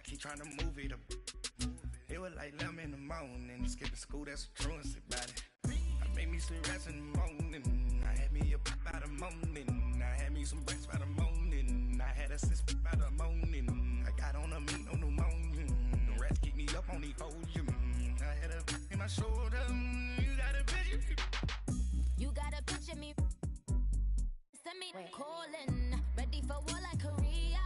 He tryna move it up. It was like 11 in the morning. Skipping school, that's a truancy about it. I made me some rest in the morning. I had me a pop by the morning. I had me some breakfast by the morning. I had a six by the morning. I got on a meat, no pneumonia. The rats keep me up on the podium. I had a in my shoulder. You got a picture. You got a picture me. Send me calling. Ready for war like Korea.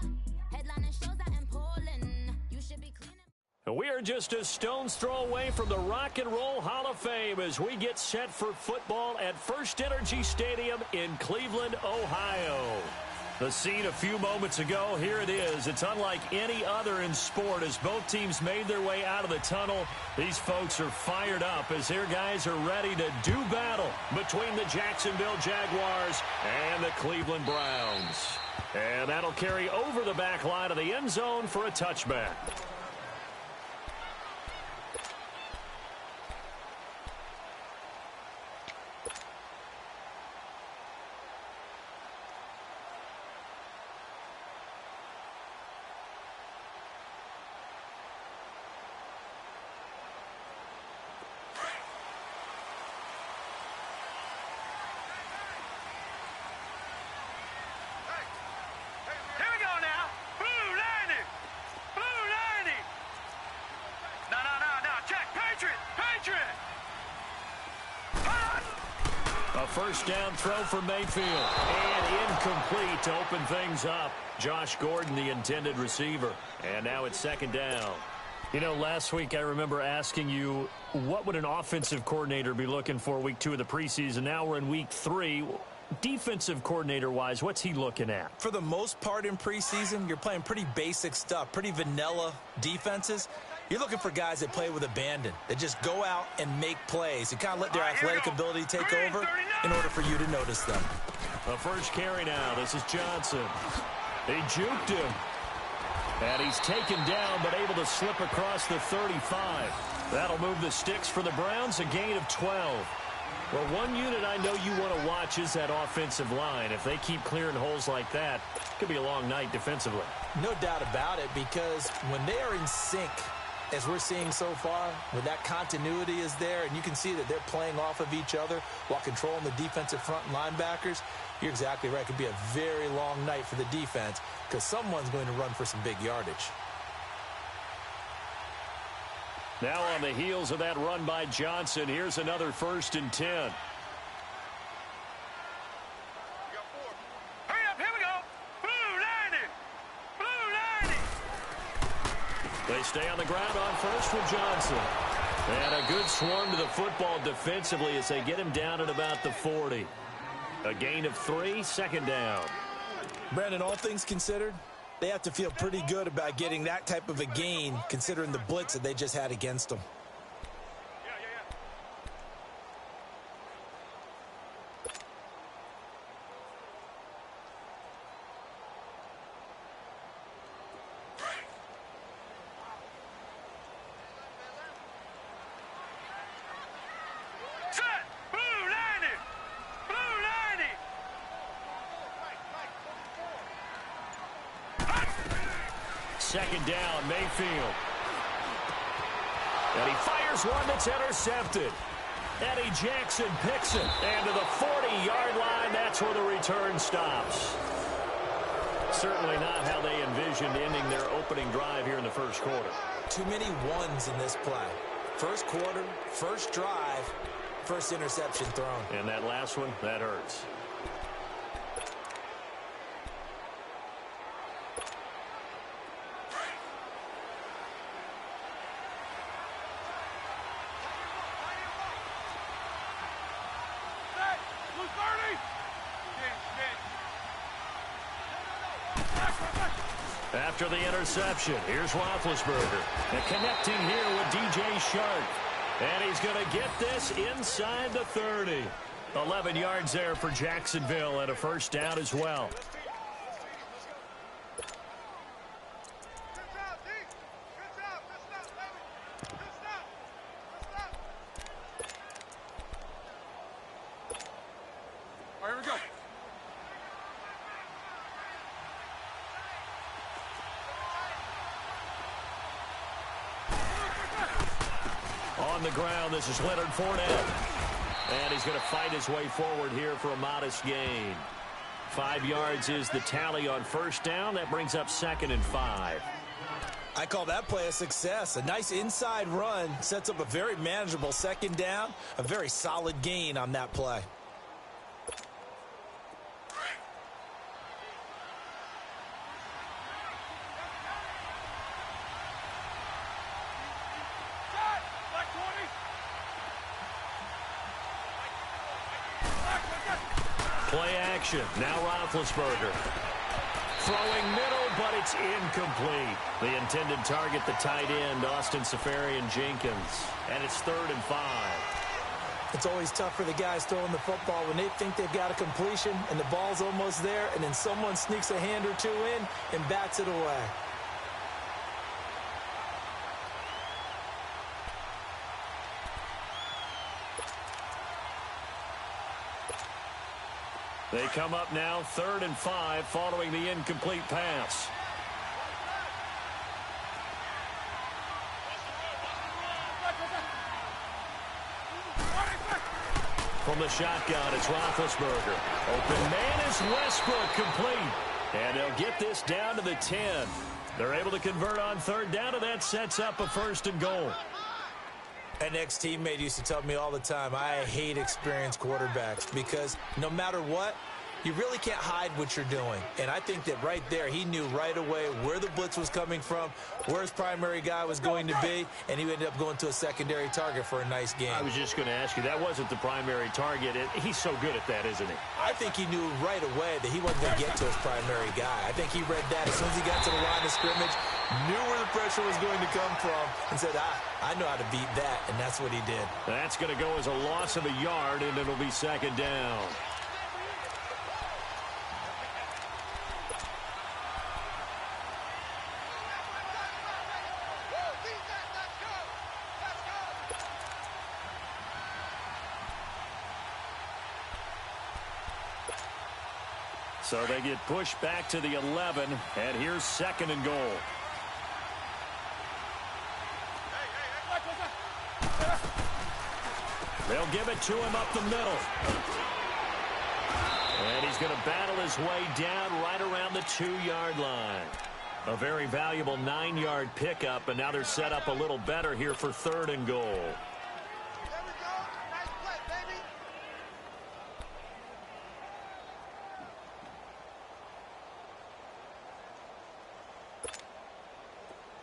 Headlining shows out in Poland. You should be cleaning. We are just a stone's throw away from the Rock and Roll Hall of Fame as we get set for football at First Energy Stadium in Cleveland, Ohio. The scene a few moments ago, here it is. It's unlike any other in sport as both teams made their way out of the tunnel. These folks are fired up as their guys are ready to do battle between the Jacksonville Jaguars and the Cleveland Browns. And that'll carry over the back line of the end zone for a touchback. A first down throw for Mayfield. And incomplete to open things up. Josh Gordon, the intended receiver. And now it's second down. You know, last week I remember asking you, what would an offensive coordinator be looking for week 2 of the preseason? Now we're in week 3. Defensive coordinator-wise, what's he looking at? For the most part in preseason, you're playing pretty basic stuff, pretty vanilla defenses. You're looking for guys that play with abandon, that just go out and make plays and kind of let their athletic ability take over in order for you to notice them. A first carry now. This is Johnson. He juked him. And he's taken down but able to slip across the 35. That'll move the sticks for the Browns, a gain of 12. Well, one unit I know you want to watch is that offensive line. If they keep clearing holes like that, it could be a long night defensively. No doubt about it, because when they are in sync, as we're seeing so far, when that continuity is there and you can see that they're playing off of each other while controlling the defensive front and linebackers, you're exactly right. It could be a very long night for the defense because someone's going to run for some big yardage. Now on the heels of that run by Johnson, here's another 1st and 10. They stay on the ground on first with Johnson. And a good swarm to the football defensively as they get him down at about the 40. A gain of 3, second down. Brandon, all things considered, they have to feel pretty good about getting that type of a gain considering the blitz that they just had against them. Second down, Mayfield. And he fires one that's intercepted. Eddie Jackson picks it. And to the 40-yard line, that's where the return stops. Certainly not how they envisioned ending their opening drive here in the first quarter. Too many ones in this play. First quarter, first drive, first interception thrown. And that last one, that hurts. After the interception, here's Roethlisberger. And connecting here with DJ Chark. And he's going to get this inside the 30. 11 yards there for Jacksonville and a first down as well. On the ground, this is Leonard Fournette. And he's going to fight his way forward here for a modest gain. 5 yards is the tally on first down. That brings up 2nd and 5. I call that play a success. A nice inside run sets up a very manageable 2nd down. A very solid gain on that play. Play action. Now Roethlisberger. Throwing middle, but it's incomplete. The intended target, the tight end, Austin Seferian-Jenkins. And it's 3rd and 5. It's always tough for the guys throwing the football when they think they've got a completion and the ball's almost there, and then someone sneaks a hand or two in and bats it away. They come up now 3rd and 5 following the incomplete pass. From the shotgun, it's Roethlisberger. Open man is Westbrook, complete. And they'll get this down to the 10. They're able to convert on 3rd down, and that sets up a 1st and goal. An ex-teammate used to tell me all the time, I hate experienced quarterbacks because no matter what, you really can't hide what you're doing. And I think that right there, he knew right away where the blitz was coming from, where his primary guy was going to be, and he ended up going to a secondary target for a nice game. I was just going to ask you, that wasn't the primary target. He's so good at that, isn't he? I think he knew right away that he wasn't going to get to his primary guy. I think he read that as soon as he got to the line of scrimmage, knew where the pressure was going to come from, and said, I know how to beat that, and that's what he did. That's going to go as a loss of a yard, and it'll be 2nd down. So they get pushed back to the 11, and here's 2nd and goal. They'll give it to him up the middle. And he's going to battle his way down right around the 2-yard line. A very valuable 9-yard pickup, and now they're set up a little better here for 3rd and goal.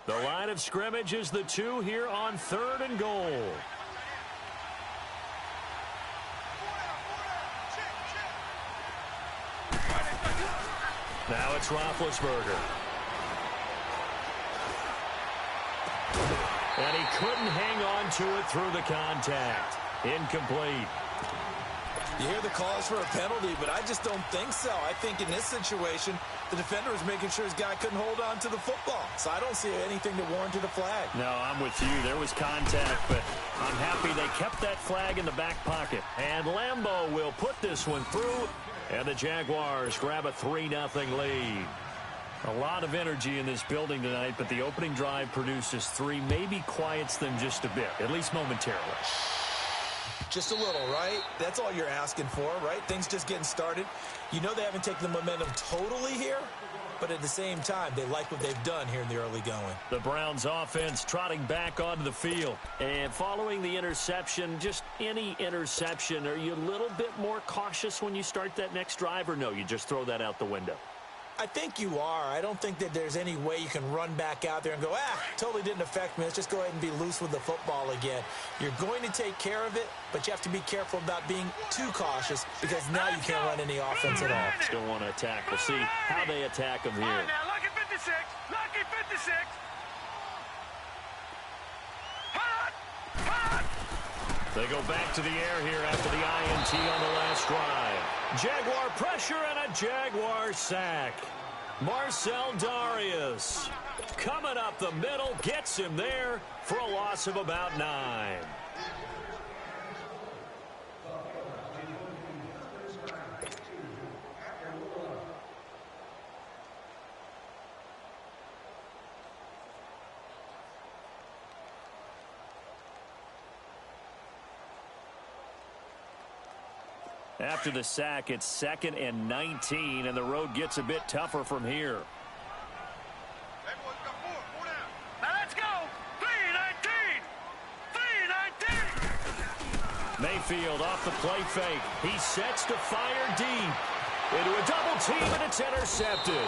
The line of scrimmage is the 2 here on 3rd and goal. Now it's Roethlisberger. And he couldn't hang on to it through the contact. Incomplete. You hear the calls for a penalty, but I just don't think so. I think in this situation, the defender was making sure his guy couldn't hold on to the football. So I don't see anything that warranted a flag. No, I'm with you. There was contact, but I'm happy they kept that flag in the back pocket. And Lambeau will put this one through, and the Jaguars grab a 3-0 lead. A lot of energy in this building tonight, but the opening drive produces 3, maybe quiets them just a bit, at least momentarily. Just a little, right? That's all you're asking for, right? Things just getting started. You know they haven't taken the momentum totally here, but at the same time, they like what they've done here in the early going. The Browns offense trotting back onto the field. And following the interception, just any interception, are you a little bit more cautious when you start that next drive, or no, you just throw that out the window? I think you are. I don't think that there's any way you can run back out there and go, totally didn't affect me. Let's just go ahead and be loose with the football again. You're going to take care of it, but you have to be careful about being too cautious because now you can't run any offense at all. Still want to attack. We'll see how they attack them here. Now, lucky 56. Lucky 56. Hot. They go back to the air here after the INT on the last drive. Jaguar pressure and a Jaguar sack. Marcel Darius coming up the middle, gets him there for a loss of about 9. After the sack, it's 2nd and 19, and the road gets a bit tougher from here. Now let's go. 3-19. 3-19. Mayfield off the play fake. He sets to fire deep. Into a double team, and it's intercepted.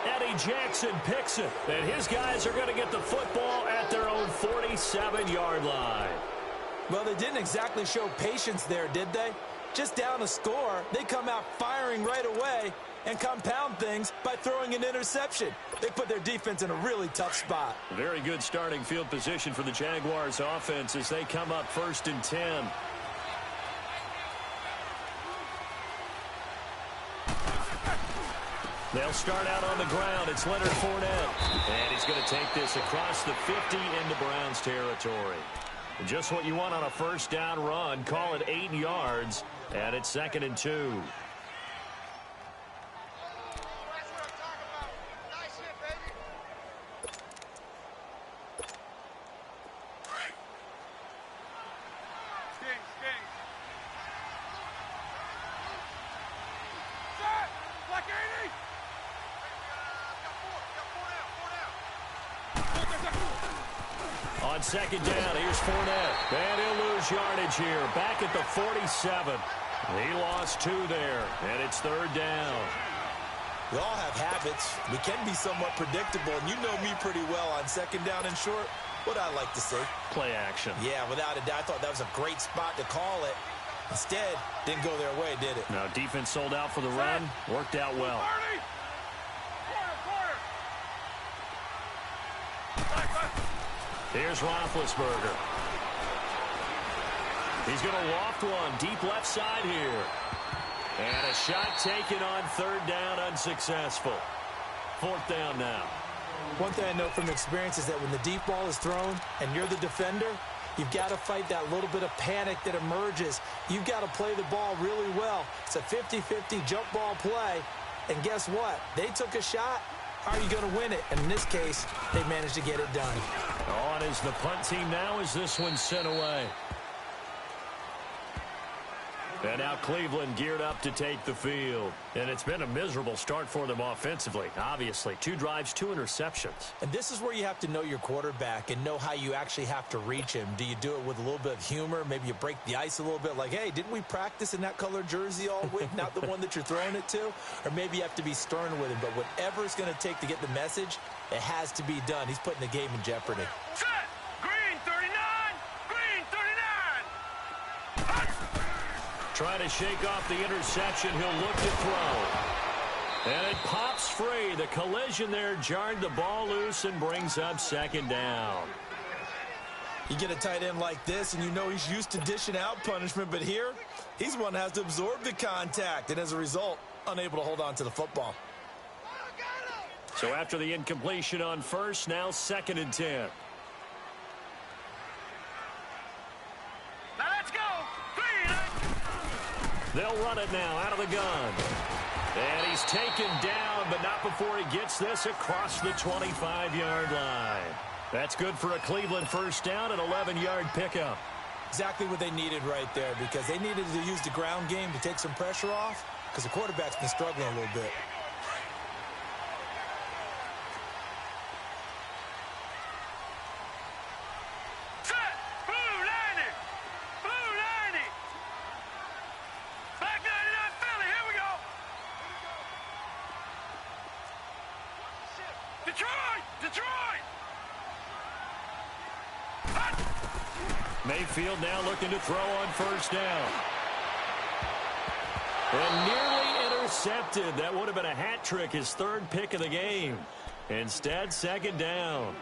Eddie Jackson picks it, and his guys are going to get the football at their own 47-yard line. Well, they didn't exactly show patience there, did they? Just down a score, they come out firing right away and compound things by throwing an interception. They put their defense in a really tough spot. Very good starting field position for the Jaguars offense as they come up 1st and 10. They'll start out on the ground. It's Leonard Fournette. And he's going to take this across the 50 into Browns territory. Just what you want on a first down run. Call it 8 yards. And it's 2nd and 2. On 2nd down, here's Fournette. And he'll lose yardage here. Back at the 47. He lost 2 there. And it's 3rd down. We all have habits. We can be somewhat predictable. And you know me pretty well on 2nd down and short. What I like to say. Play action. Yeah, without a doubt. I thought that was a great spot to call it. Instead, didn't go their way, did it? Now, defense sold out for the run. Worked out well. Here's Roethlisberger. He's going to loft one deep left side here. And a shot taken on 3rd down, unsuccessful. 4th down now. One thing I know from experience is that when the deep ball is thrown and you're the defender, you've got to fight that little bit of panic that emerges. You've got to play the ball really well. It's a 50-50 jump ball play. And guess what? They took a shot. How are you going to win it? And in this case, they managed to get it done. On is the punt team now as this one's sent away. And now Cleveland geared up to take the field. And it's been a miserable start for them offensively. Obviously, 2 drives, 2 interceptions. And this is where you have to know your quarterback and know how you actually have to reach him. Do you do it with a little bit of humor? Maybe you break the ice a little bit like, hey, didn't we practice in that colored jersey all week? Not the one that you're throwing it to? Or maybe you have to be stern with him. But whatever it's going to take to get the message, it has to be done. He's putting the game in jeopardy. Set. Green 39. Green 39. Trying to shake off the interception. He'll look to throw. And it pops free. The collision there jarred the ball loose and brings up 2nd down. You get a tight end like this, and you know he's used to dishing out punishment. But here, he's one that has to absorb the contact. And as a result, unable to hold on to the football. So after the incompletion on 1st, now 2nd and 10. Now let's go. 3-9. They'll run it now out of the gun. And he's taken down, but not before he gets this across the 25-yard line. That's good for a Cleveland first down, an 11-yard pickup. Exactly what they needed right there, because they needed to use the ground game to take some pressure off, because the quarterback's been struggling a little bit. Mayfield now looking to throw on first down. And nearly intercepted. That would have been a hat trick, his 3rd pick of the game. Instead, 2nd down.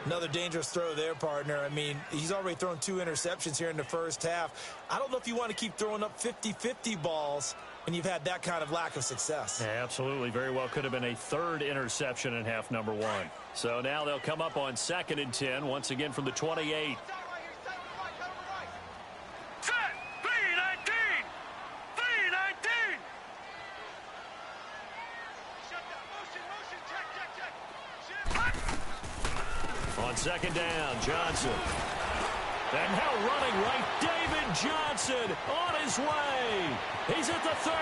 Another dangerous throw there, partner. I mean, he's already thrown 2 interceptions here in the first half. I don't know if you want to keep throwing up 50-50 balls when you've had that kind of lack of success. Yeah, absolutely. Very well could have been a 3rd interception in half number 1. So now they'll come up on 2nd and 10, once again from the 28. On 2nd down, Johnson. And now running right, David Johnson on his way. He's at the 30,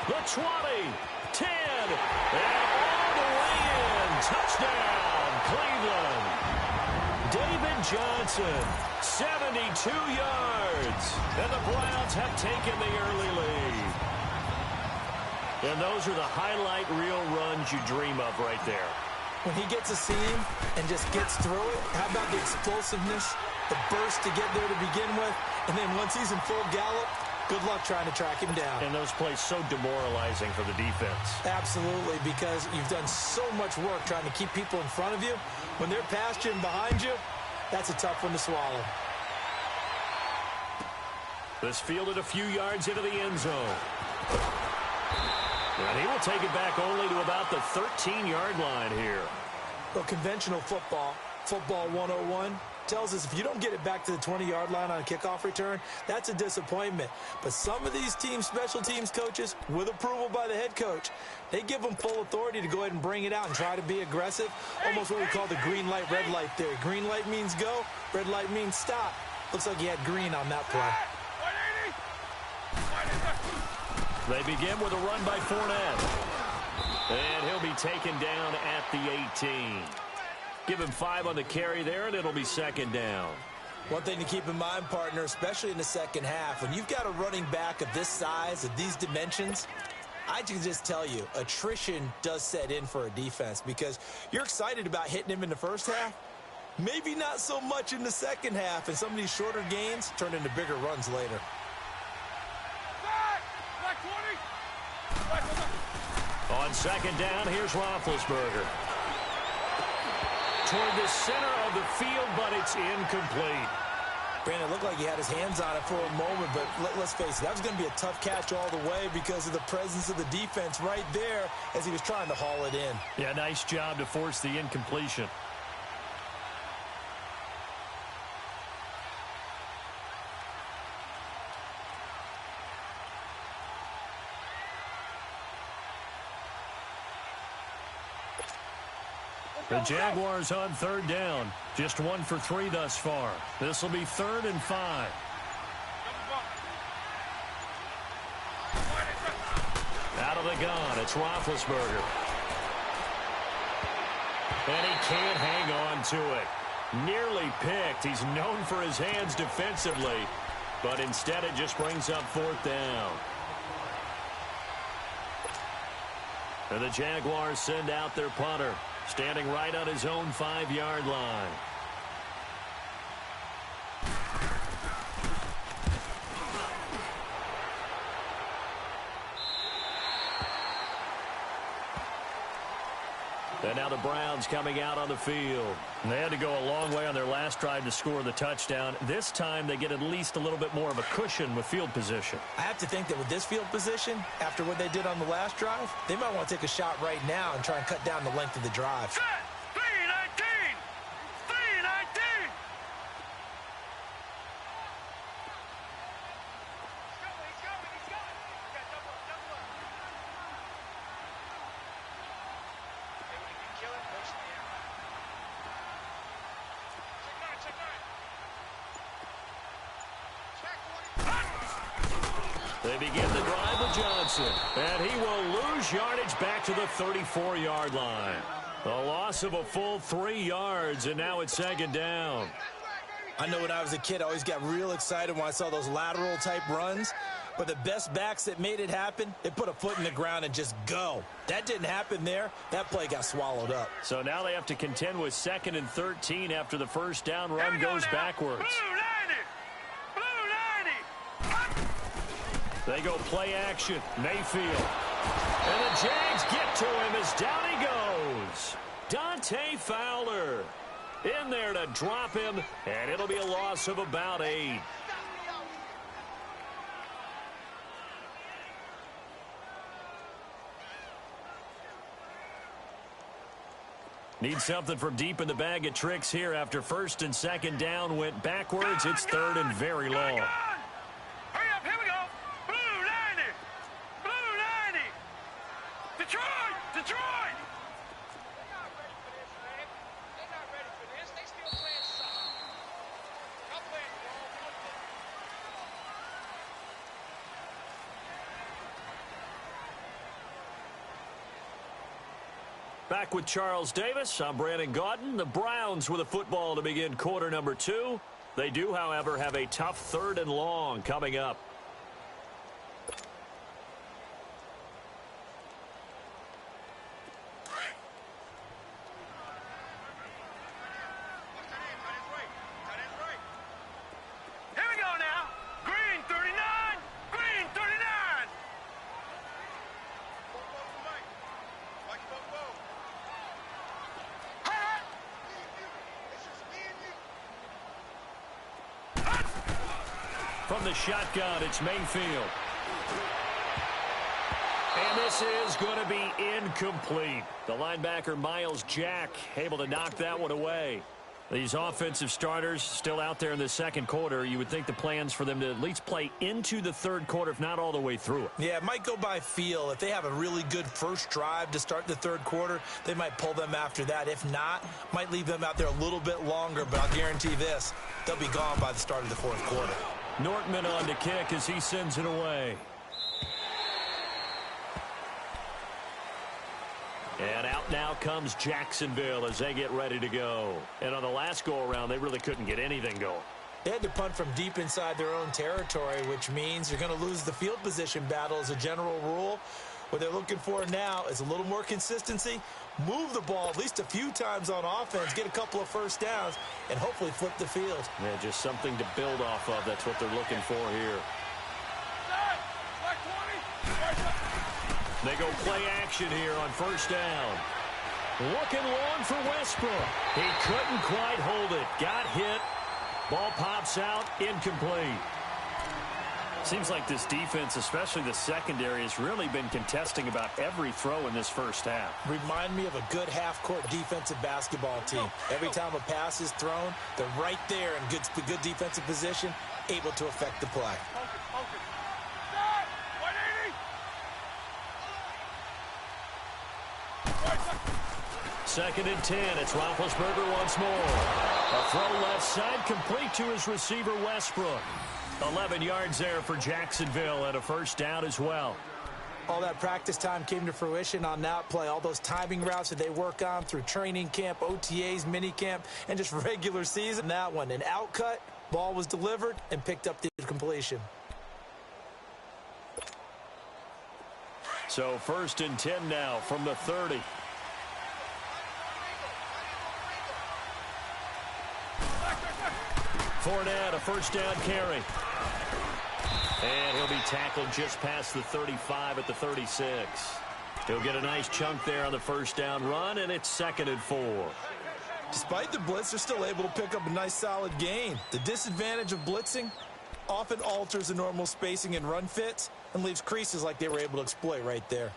the 20, 10, and all the way in. Touchdown, Cleveland. David Johnson, 72 yards. And the Browns have taken the early lead. And those are the highlight reel runs you dream of right there. When he gets a seam and just gets through it, how about the explosiveness, the burst to get there to begin with, and then once he's in full gallop, good luck trying to track him down. And those plays so demoralizing for the defense. Absolutely, because you've done so much work trying to keep people in front of you. When they're past you and behind you, that's a tough one to swallow. This fielded a few yards into the end zone. And he will take it back only to about the 13-yard line here. Well, conventional football 101, tells us if you don't get it back to the 20-yard line on a kickoff return, that's a disappointment. But some of these teams, special teams coaches, with approval by the head coach, they give them full authority to go ahead and bring it out and try to be aggressive, almost what we call the green light, red light theory. Green light means go, red light means stop. Looks like he had green on that play. They begin with a run by Fournette. And he'll be taken down at the 18. Give him 5 on the carry there, and it'll be second down. One thing to keep in mind, partner, especially in the second half, when you've got a running back of this size, of these dimensions, I can just tell you, attrition does set in for a defense because you're excited about hitting him in the first half. Maybe not so much in the second half, and some of these shorter gains turn into bigger runs later. On second down, here's Roethlisberger. Toward the center of the field, but it's incomplete. Brandon, it looked like he had his hands on it for a moment, but let's face it, that was going to be a tough catch all the way because of the presence of the defense right there as he was trying to haul it in. Yeah, nice job to force the incompletion. The Jaguars on third down. Just 1 for 3 thus far. This will be 3rd and 5. Out of the gun, it's Roethlisberger. And he can't hang on to it. Nearly picked. He's known for his hands defensively, but instead it just brings up 4th down. And the Jaguars send out their punter, standing right on his own 5-yard line. And now the Browns coming out on the field. And they had to go a long way on their last drive to score the touchdown. This time they get at least a little bit more of a cushion with field position. I have to think that with this field position, after what they did on the last drive, they might want to take a shot right now and try and cut down the length of the drive. Set! 3-19! 3-19! They begin the drive with Johnson, and he will lose yardage back to the 34-yard line. A loss of a full 3 yards, and now it's second down. I know when I was a kid, I always got real excited when I saw those lateral-type runs. But the best backs that made it happen, they put a foot in the ground and just go. That didn't happen there. That play got swallowed up. So now they have to contend with 2nd and 13 after the first down run goes backwards. Blue 90! They go play action. Mayfield. And the Jags get to him as down he goes. Dante Fowler in there to drop him, and it'll be a loss of about 8. Need something from deep in the bag of tricks here after 1st and 2nd down went backwards. It's 3rd and very long. Hurry up, here we go! Blue 90! Blue 90! Detroit! Detroit! They're not ready for this, man. They're not ready for this. They still playing soft. Y'all playing Back with Charles Davis. I'm Brandon Gaudin. The Browns with a football to begin quarter number 2. They do, however, have a tough 3rd and long coming up. From the shotgun, it's Mayfield. And this is going to be incomplete. The linebacker, Miles Jack, able to knock that one away. These offensive starters still out there in the second quarter. You would think the plans for them to at least play into the third quarter, if not all the way through it. Yeah, it might go by feel. If they have a really good first drive to start the third quarter, they might pull them after that. If not, might leave them out there a little bit longer, but I'll guarantee this, they'll be gone by the start of the fourth quarter. Nortman on to kick as he sends it away. And out now comes Jacksonville as they get ready to go. And on the last go-around, they really couldn't get anything going. They had to punt from deep inside their own territory, which means you're going to lose the field position battle as a general rule. What they're looking for now is a little more consistency, move the ball at least a few times on offense, get a couple of first downs, and hopefully flip the field. Yeah, just something to build off of. That's what they're looking for here. They go play action here on first down. Looking long for Westbrook. He couldn't quite hold it. Got hit. Ball pops out. Incomplete. Seems like this defense, especially the secondary, has really been contesting about every throw in this first half. Remind me of a good half-court defensive basketball team. Every time a pass is thrown, they're right there in good defensive position, able to affect the play. Second and 10. It's Roethlisberger once more. A throw left side complete to his receiver, Westbrook. 11 yards there for Jacksonville and a first down as well. All that practice time came to fruition on that play. All those timing routes that they work on through training camp, OTAs, minicamp, and just regular season. That one, an outcut, ball was delivered and picked up the completion. So first and 10 now from the 30. Fournette, a first down carry. And he'll be tackled just past the 35 at the 36. He'll get a nice chunk there on the first down run, and it's 2nd and 4. Despite the blitz, they're still able to pick up a nice solid gain. The disadvantage of blitzing often alters the normal spacing and run fits and leaves creases like they were able to exploit right there.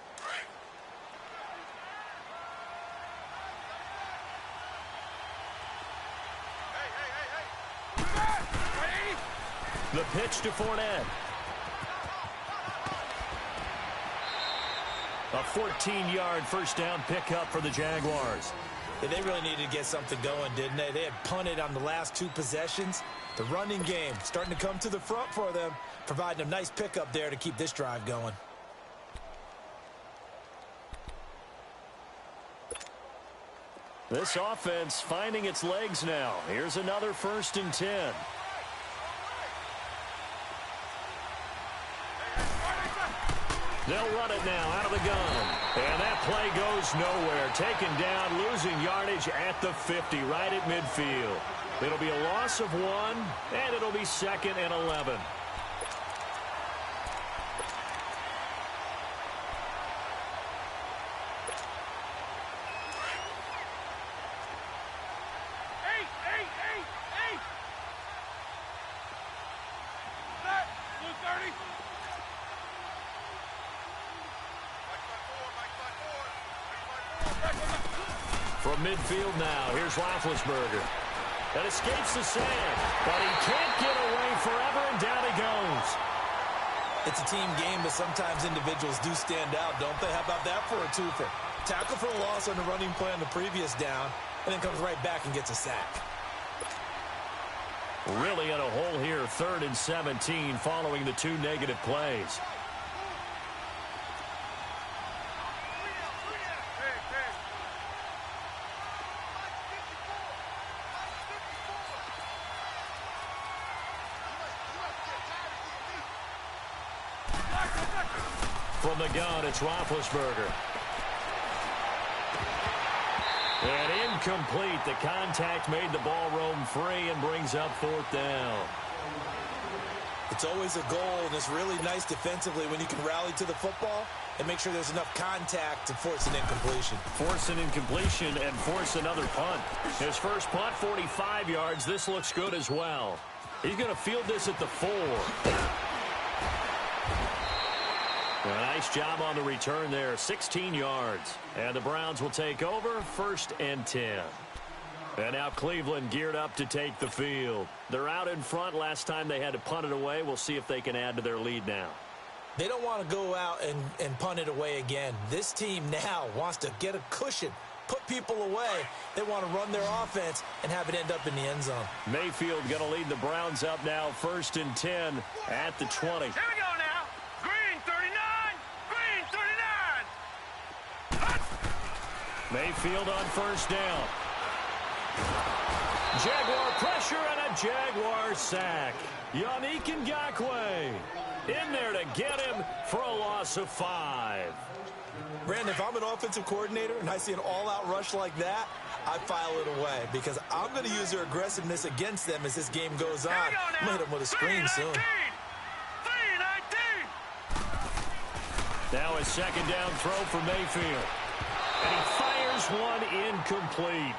The pitch to Fournette. A 14-yard first down pickup for the Jaguars. Yeah, they really needed to get something going, didn't they? They had punted on the last 2 possessions. The running game starting to come to the front for them, providing a nice pickup there to keep this drive going. This offense finding its legs now. Here's another 1st and 10. They'll run it now out of the gun. And that play goes nowhere. Taken down, losing yardage at the 50, right at midfield. It'll be a loss of 1, and it'll be 2nd and 11. From midfield now, here's Roethlisberger. That escapes the sand, but he can't get away forever, and down he goes. It's a team game, but sometimes individuals do stand out, don't they? How about that for a twofer? Tackle for a loss on the running play on the previous down, and then comes right back and gets a sack. Really in a hole here, 3rd and 17 following the 2 negative plays. From the gun, it's Roethlisberger. And incomplete. The contact made the ball roam free and brings up 4th down. It's always a goal, and it's really nice defensively when you can rally to the football and make sure there's enough contact to force an incompletion. Force an incompletion and force another punt. His first punt, 45 yards. This looks good as well. He's going to field this at the 4. A nice job on the return there, 16 yards. And the Browns will take over, 1st and 10. And now Cleveland geared up to take the field. They're out in front. Last time they had to punt it away. We'll see if they can add to their lead now. They don't want to go out and punt it away again. This team now wants to get a cushion, put people away. They want to run their offense and have it end up in the end zone. Mayfield going to lead the Browns up now, 1st and 10 at the 20. Here we go now. Green 39. Green 39. Mayfield on 1st down. Jaguar pressure and a Jaguar sack. Yannick Ngakoue in there to get him for a loss of 5. Brandon, if I'm an offensive coordinator and I see an all-out rush like that, I file it away because I'm going to use their aggressiveness against them as this game goes on. I'm going to hit them with a screen soon. 319. Now a 2nd down throw for Mayfield. And he fires one incomplete.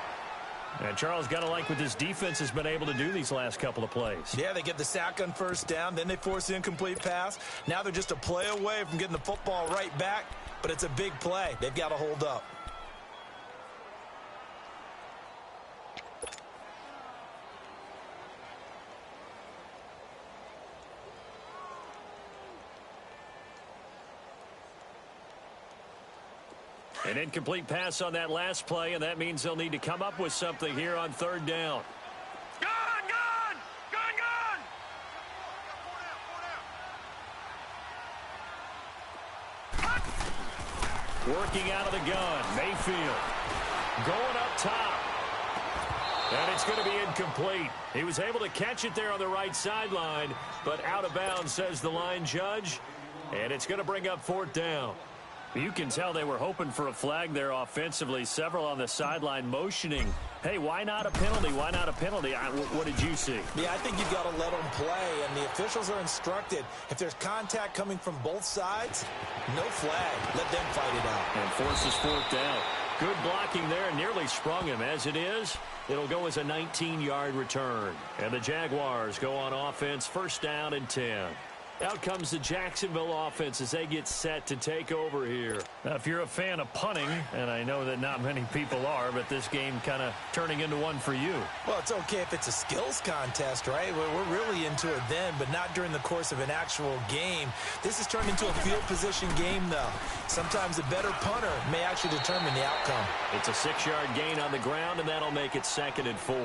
And Charles, got to like what this defense has been able to do these last couple of plays. Yeah, they get the sack on 1st down, then they force the incomplete pass. Now they're just a play away from getting the football right back, but it's a big play. They've got to hold up. An incomplete pass on that last play, and that means they'll need to come up with something here on 3rd down. Gun, gun, gun, gun. Working out of the gun, Mayfield going up top. And it's going to be incomplete. He was able to catch it there on the right sideline, but out of bounds, says the line judge. And it's going to bring up 4th down. You can tell they were hoping for a flag there offensively. Several on the sideline motioning. Hey, why not a penalty? Why not a penalty? What did you see? Yeah, I think you've got to let them play, and the officials are instructed. If there's contact coming from both sides, no flag. Let them fight it out. And forces 4th down. Good blocking there, nearly sprung him. As it is, it'll go as a 19-yard return. And the Jaguars go on offense, 1st down and 10. Out comes the Jacksonville offense as they get set to take over here. Now, if you're a fan of punting, and I know that not many people are, but this game kind of turning into one for you. Well, it's okay if it's a skills contest, right? We're really into it then, but not during the course of an actual game. This has turned into a field position game, though. Sometimes a better punter may actually determine the outcome. It's a 6-yard gain on the ground, and that'll make it 2nd and 4.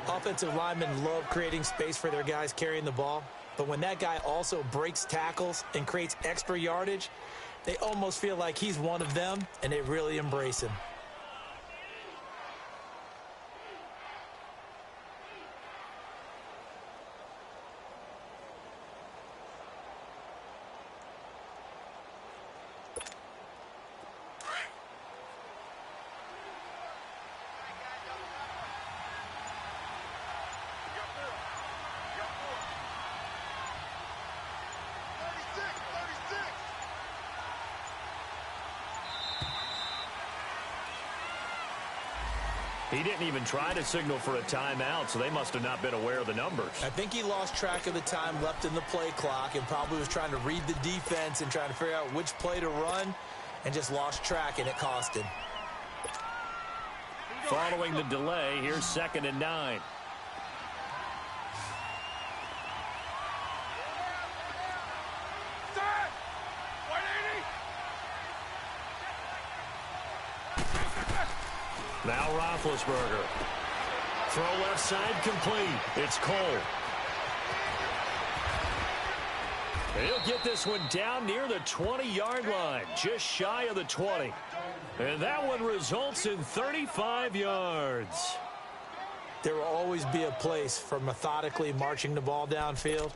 Offensive linemen love creating space for their guys carrying the ball. But when that guy also breaks tackles and creates extra yardage, they almost feel like he's one of them, and they really embrace him. He didn't even try to signal for a timeout, so they must have not been aware of the numbers. I think he lost track of the time left in the play clock and probably was trying to read the defense and trying to figure out which play to run and just lost track, and it cost him. Following the delay, here's 2nd and 9. Now Roethlisberger. Throw left side complete. It's Cole. And he'll get this one down near the 20-yard line, just shy of the 20. And that one results in 35 yards. There will always be a place for methodically marching the ball downfield.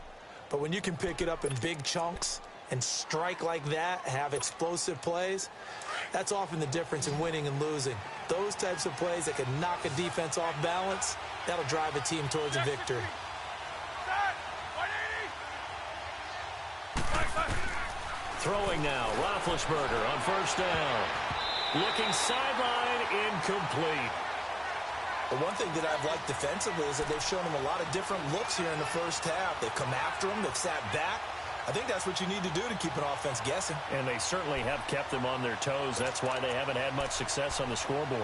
But when you can pick it up in big chunks and strike like that, have explosive plays, that's often the difference in winning and losing. Those types of plays that can knock a defense off balance, that'll drive a team towards a victory. Throwing now, Roethlisberger on first down. Looking sideline, incomplete. The one thing that I've liked defensively is that they've shown him a lot of different looks here in the first half. They've come after him, they've sat back. I think that's what you need to do to keep an offense guessing. And they certainly have kept them on their toes. That's why they haven't had much success on the scoreboard.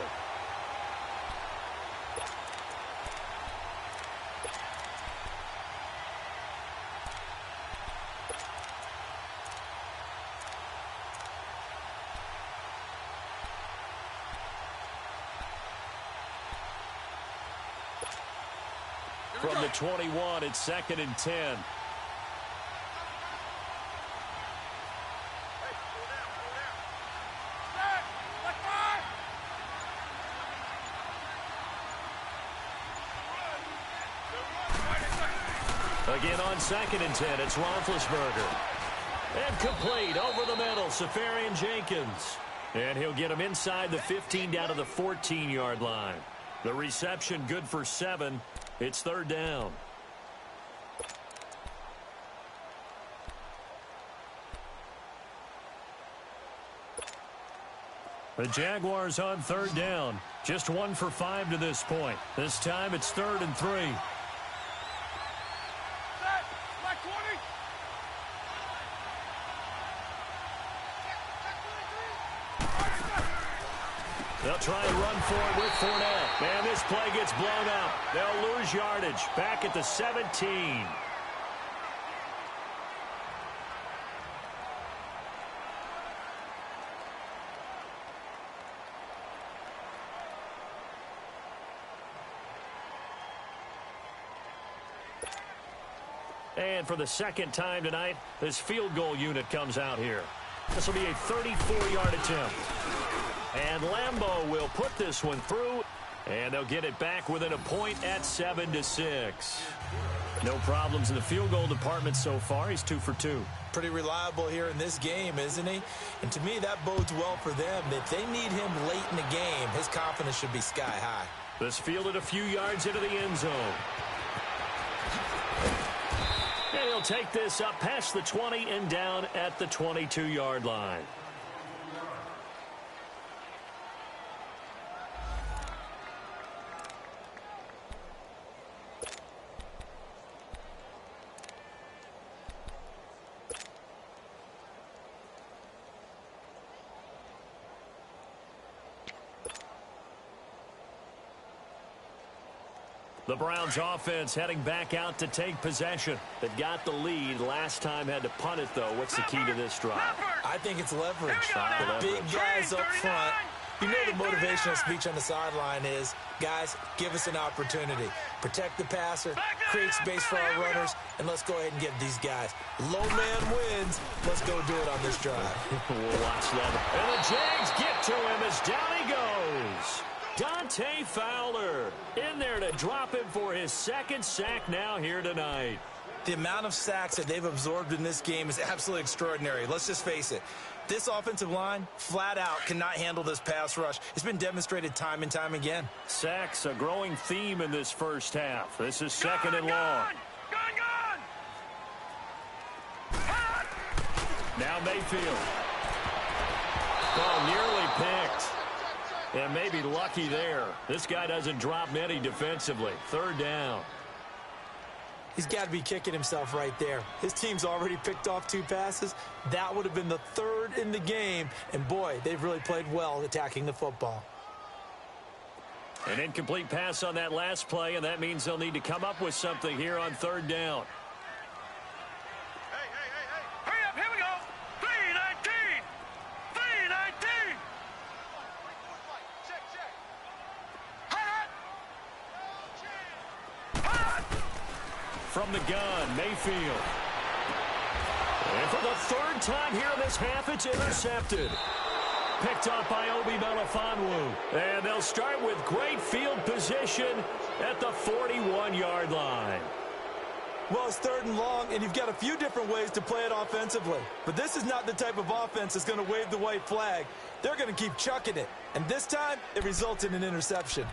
From the 21, it's 2nd and 10. Again on 2nd and 10, it's Roethlisberger. And complete over the middle, Safarian Jenkins. And he'll get him inside the 15 down to the 14-yard line. The reception good for 7. It's 3rd down. The Jaguars on 3rd down. Just 1 for 5 to this point. This time it's 3rd and 3. They'll try and run for it with Fournette. And this play gets blown up. They'll lose yardage. Back at the 17. And for the second time tonight, this field goal unit comes out here. This will be a 34-yard attempt. And Lambeau will put this one through, and they'll get it back within a point at 7-6. No problems in the field goal department so far. He's 2 for 2. Pretty reliable here in this game, isn't he? And to me, that bodes well for them. If they need him late in the game, his confidence should be sky high. This fielded a few yards into the end zone. And he'll take this up past the 20 and down at the 22-yard line. The Browns offense heading back out to take possession. They got the lead. Last time had to punt it, though. What's the key to this drive? I think it's leverage. The big guys up front. You know the motivational speech on the sideline is, guys, give us an opportunity. Protect the passer, create space for our runners, and let's go ahead and get these guys. Low man wins. Let's go do it on this drive. We'll watch that. And the Jags get to him as down he goes. Dante Fowler in there to drop him for his 2nd sack now here tonight. The amount of sacks that they've absorbed in this game is absolutely extraordinary. Let's just face it. This offensive line, flat out, cannot handle this pass rush. It's been demonstrated time and time again. Sacks, a growing theme in this first half. This is 2nd and long. Now Mayfield. Ball nearly picked. And maybe lucky there. This guy doesn't drop many defensively. 3rd down. He's got to be kicking himself right there. His team's already picked off 2 passes. That would have been the 3rd in the game. And, boy, they've really played well attacking the football. An incomplete pass on that last play, and that means they'll need to come up with something here on 3rd down. Hurry up, here we go. 3-19. 3-19. From the gun, Mayfield. And for the 3rd time here in this half, it's intercepted. Picked up by Obi Melifonwu. And they'll start with great field position at the 41-yard line. Well, it's 3rd and long, and you've got a few different ways to play it offensively. But this is not the type of offense that's going to wave the white flag. They're going to keep chucking it. And this time, it results in an interception.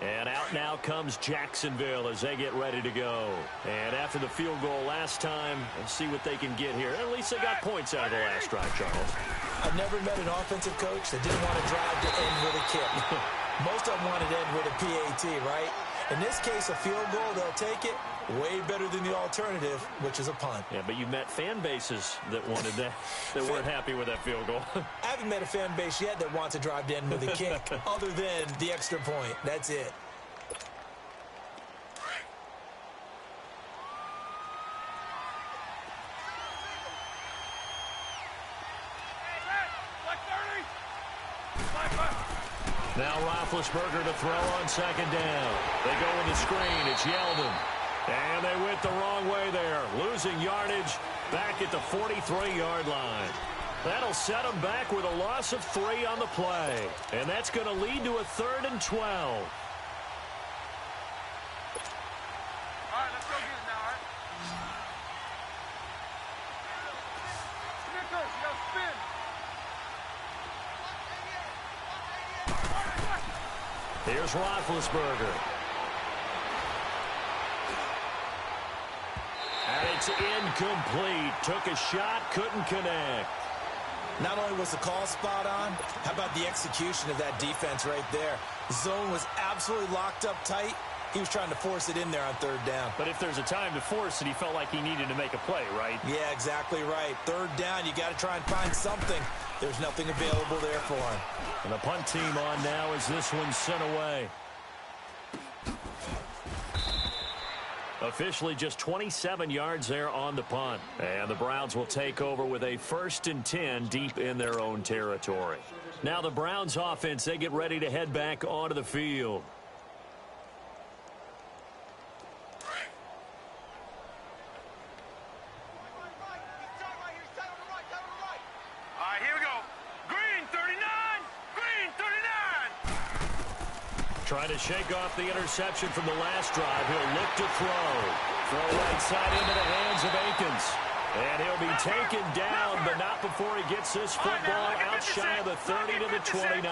And out now comes Jacksonville as they get ready to go. And after the field goal last time, let's see what they can get here. At least they got points out of the last drive, Charles. I've never met an offensive coach that didn't want to drive to end with a kick. Most of them wanted to end with a PAT, right? In this case, a field goal, they'll take it. Way better than the alternative, which is a punt. Yeah, but you met fan bases that wanted that, that weren't happy with that field goal. I haven't met a fan base yet that wants to drive to end with a kick, other than the extra point. That's it. Now Roethlisberger to throw on 2nd down. They go with the screen. It's Yeldon. And they went the wrong way there. Losing yardage back at the 43-yard line. That'll set them back with a loss of 3 on the play. And that's going to lead to a 3rd and 12. All right, let's go get it now, all right? Come here, coach. You got to spin. Here's Roethlisberger. And it's incomplete. Took a shot, couldn't connect. Not only was the call spot on, how about the execution of that defense right there? The zone was absolutely locked up tight. He was trying to force it in there on 3rd down. But if there's a time to force it, he felt like he needed to make a play, right? Yeah, exactly right. 3rd down, you got to try and find something. There's nothing available there for him. And the punt team on now as this one's sent away. Officially just 27 yards there on the punt. And the Browns will take over with a 1st and 10 deep in their own territory. Now the Browns offense, they get ready to head back onto the field. All right, here we go. Green 39. Green 39. Trying to shake off the interception from the last drive. He'll look to throw. Throw right side into the hands of Akins. And he'll be taken down, but not before he gets this football out shy of the 30 to the 29.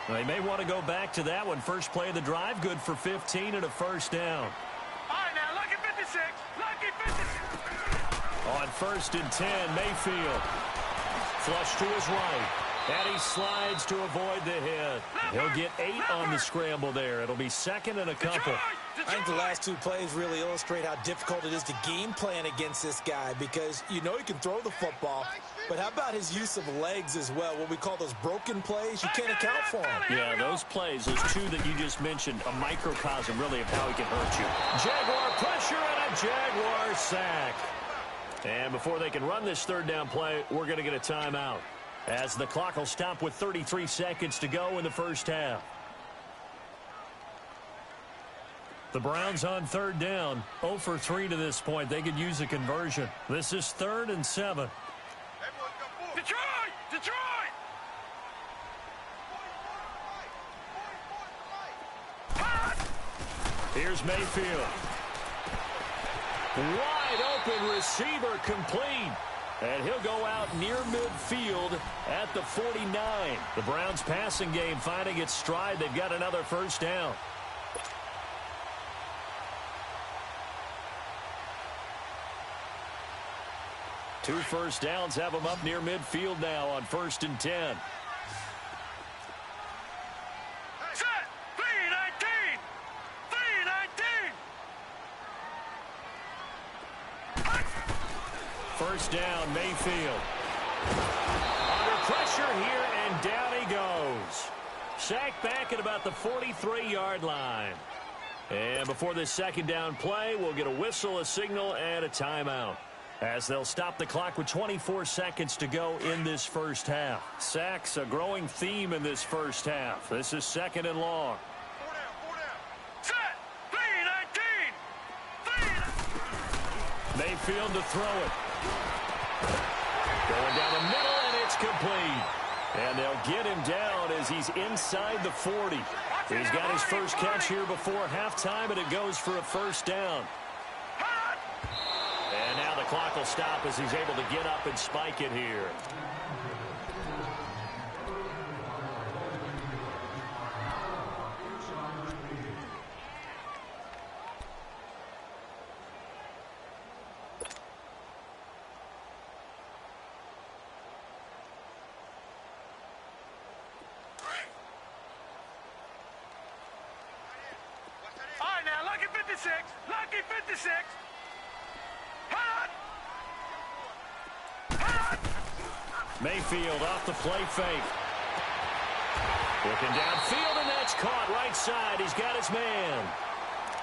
They may want to go back to that one. First play of the drive, good for 15 and a 1st down. All right, now, lucky 56. Lucky 56. On 1st and 10, Mayfield. Flush to his right. And he slides to avoid the hit. He'll get 8 on the scramble there. It'll be 2nd and a couple. I think the last 2 plays really illustrate how difficult it is to game plan against this guy, because you know he can throw the football, but how about his use of legs as well? What we call those broken plays, you can't account for them. Yeah, those plays, those 2 that you just mentioned, a microcosm really of how he can hurt you. Jaguar pressure and a Jaguar sack. And before they can run this 3rd down play, we're going to get a timeout, as the clock will stop with 33 seconds to go in the 1st half. The Browns on 3rd down, 0 for 3 to this point. They could use a conversion. This is 3rd and 7. Detroit! Detroit! Here's Mayfield. Wide open receiver complete. And he'll go out near midfield at the 49. The Browns passing game finding its stride. They've got another 1st down. Two 1st downs have them up near midfield now on 1st and 10. Set! 319! 319! 1st down, Mayfield. Under pressure here, and down he goes. Sacked back at about the 43-yard line. And before this 2nd down play, we'll get a whistle, a signal, and a timeout, as they'll stop the clock with 24 seconds to go in this 1st half. Sacks, a growing theme in this 1st half. This is 2nd and long. 4 down. Set! 319! Mayfield to throw it. Going down the middle, and it's complete. And they'll get him down as he's inside the 40. He's got his first catch here before halftime, and it goes for a first down. And now the clock will stop as he's able to get up and spike it here. Lucky 56. Mayfield off the play fake. Looking downfield, and that's caught right side. He's got his man.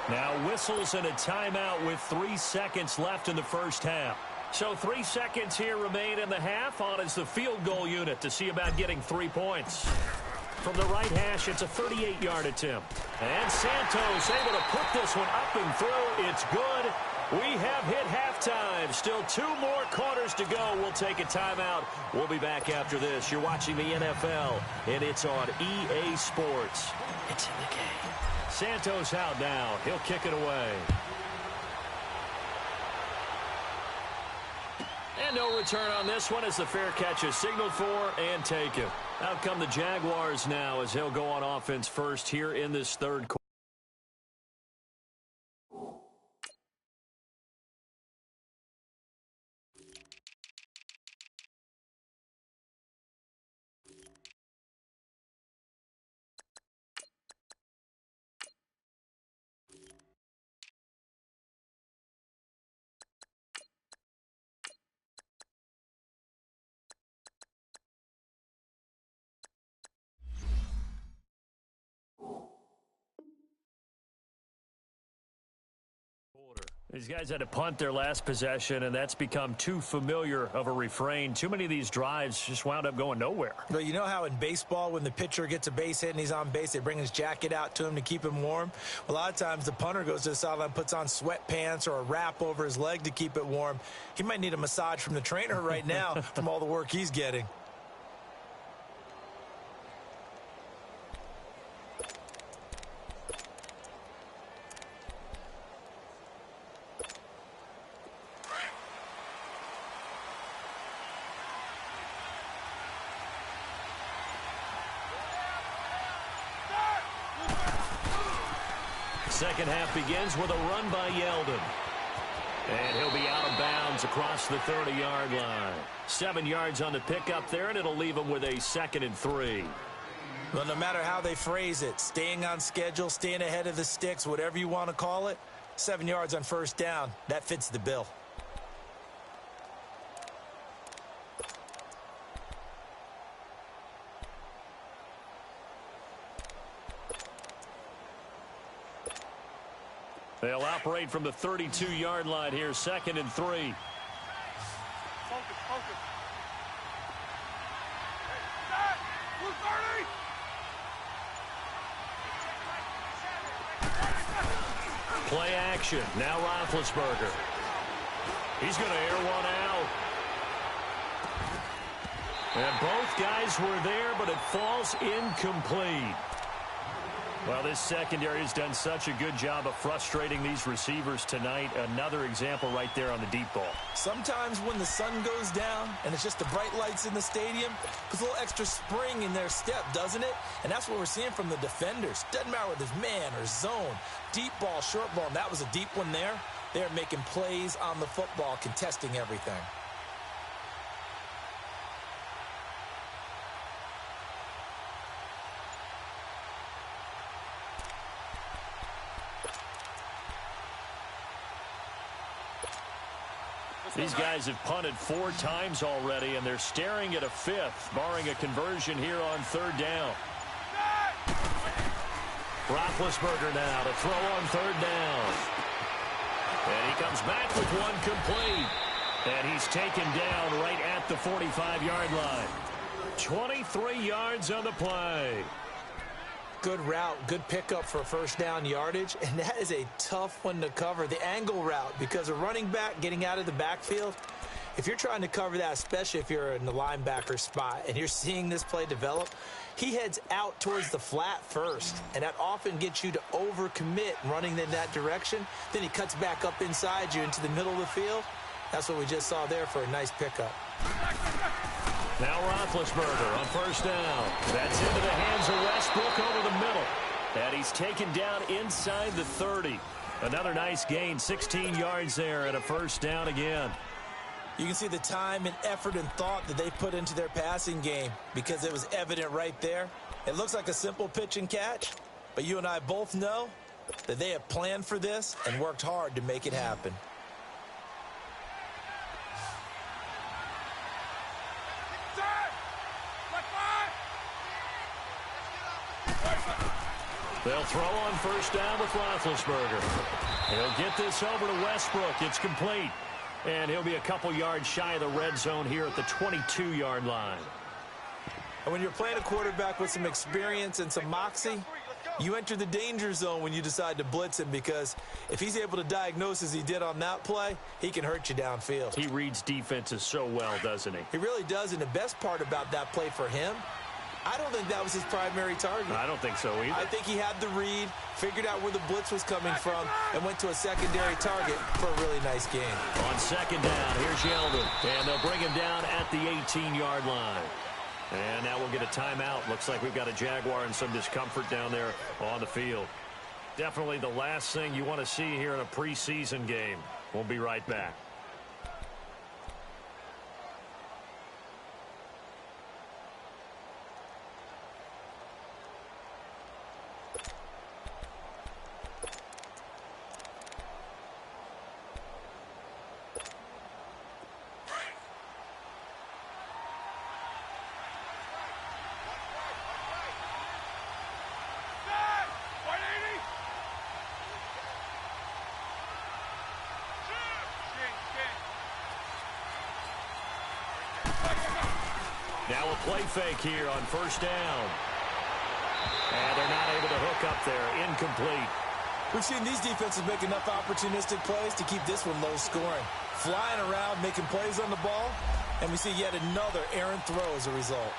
Now whistles and a timeout with 3 seconds left in the first half. So 3 seconds here remain in the half. On is the field goal unit to see about getting 3 points. From the right hash, it's a 38-yard attempt. And Santos able to put this one up and through. It's good. We have hit halftime. Still 2 more quarters to go. We'll take a timeout. We'll be back after this. You're watching the NFL, and it's on EA Sports. It's in the game. Santos out now. He'll kick it away. And no return on this one as the fair catch is signaled for and taken. Out come the Jaguars now as he'll go on offense first here in this third quarter. These guys had to punt their last possession, and that's become too familiar of a refrain. Too many of these drives just wound up going nowhere. Well, you know how in baseball when the pitcher gets a base hit and he's on base, they bring his jacket out to him to keep him warm? A lot of times the punter goes to the sideline, puts on sweatpants or a wrap over his leg to keep it warm. He might need a massage from the trainer right now from all the work he's getting. Second half begins with a run by Yeldon. And he'll be out of bounds across the 30-yard line. 7 yards on the pickup there, and it'll leave him with a 2nd and 3. Well, no matter how they phrase it, staying on schedule, staying ahead of the sticks, whatever you want to call it, 7 yards on first down, that fits the bill. They'll operate from the 32-yard line here, 2nd and 3. Focus, focus. Play action. Now Roethlisberger. He's going to air one out. And both guys were there, but it falls incomplete. Well, this secondary has done such a good job of frustrating these receivers tonight. Another example right there on the deep ball. Sometimes when the sun goes down and it's just the bright lights in the stadium, puts a little extra spring in their step, doesn't it? And that's what we're seeing from the defenders. Doesn't matter whether it's man or zone, deep ball, short ball. And that was a deep one there. They're making plays on the football, contesting everything. These guys have punted 4 times already, and they're staring at a 5th, barring a conversion here on 3rd down. Roethlisberger now to throw on 3rd down. And he comes back with one complete. And he's taken down right at the 45-yard line. 23 yards on the play. Good route, good pickup for first down yardage, and that is a tough one to cover, the angle route, because a running back getting out of the backfield, If you're trying to cover that, especially if you're in the linebacker spot and you're seeing this play develop, he heads out towards the flat first, and that often gets you to overcommit running in that direction. Then he cuts back up inside you into the middle of the field. That's what we just saw there for a nice pickup. Now Roethlisberger on first down. That's into the hands of Westbrook over the middle. And he's taken down inside the 30. Another nice gain, 16 yards there and a first down again. You can see the time and effort and thought that they put into their passing game because it was evident right there. It looks like a simple pitch and catch, but you and I both know that they have planned for this and worked hard to make it happen. They'll throw on first down with Roethlisberger. He'll get this over to Westbrook. It's complete. And he'll be a couple yards shy of the red zone here at the 22-yard line. And when you're playing a quarterback with some experience and some moxie, you enter the danger zone when you decide to blitz him, because if he's able to diagnose as he did on that play, he can hurt you downfield. He reads defenses so well, doesn't he? He really does, and the best part about that play for him, I don't think that was his primary target. I don't think so either. I think he had the read, figured out where the blitz was coming from, and went to a secondary target for a really nice gain. On second down, here's Yeldon. And they'll bring him down at the 18-yard line. And now we'll get a timeout. Looks like we've got a Jaguar and some discomfort down there on the field. Definitely the last thing you want to see here in a preseason game. We'll be right back. Now a play fake here on first down. And they're not able to hook up there. Incomplete. We've seen these defenses make enough opportunistic plays to keep this one low scoring. Flying around, making plays on the ball, and we see yet another errant throw as a result.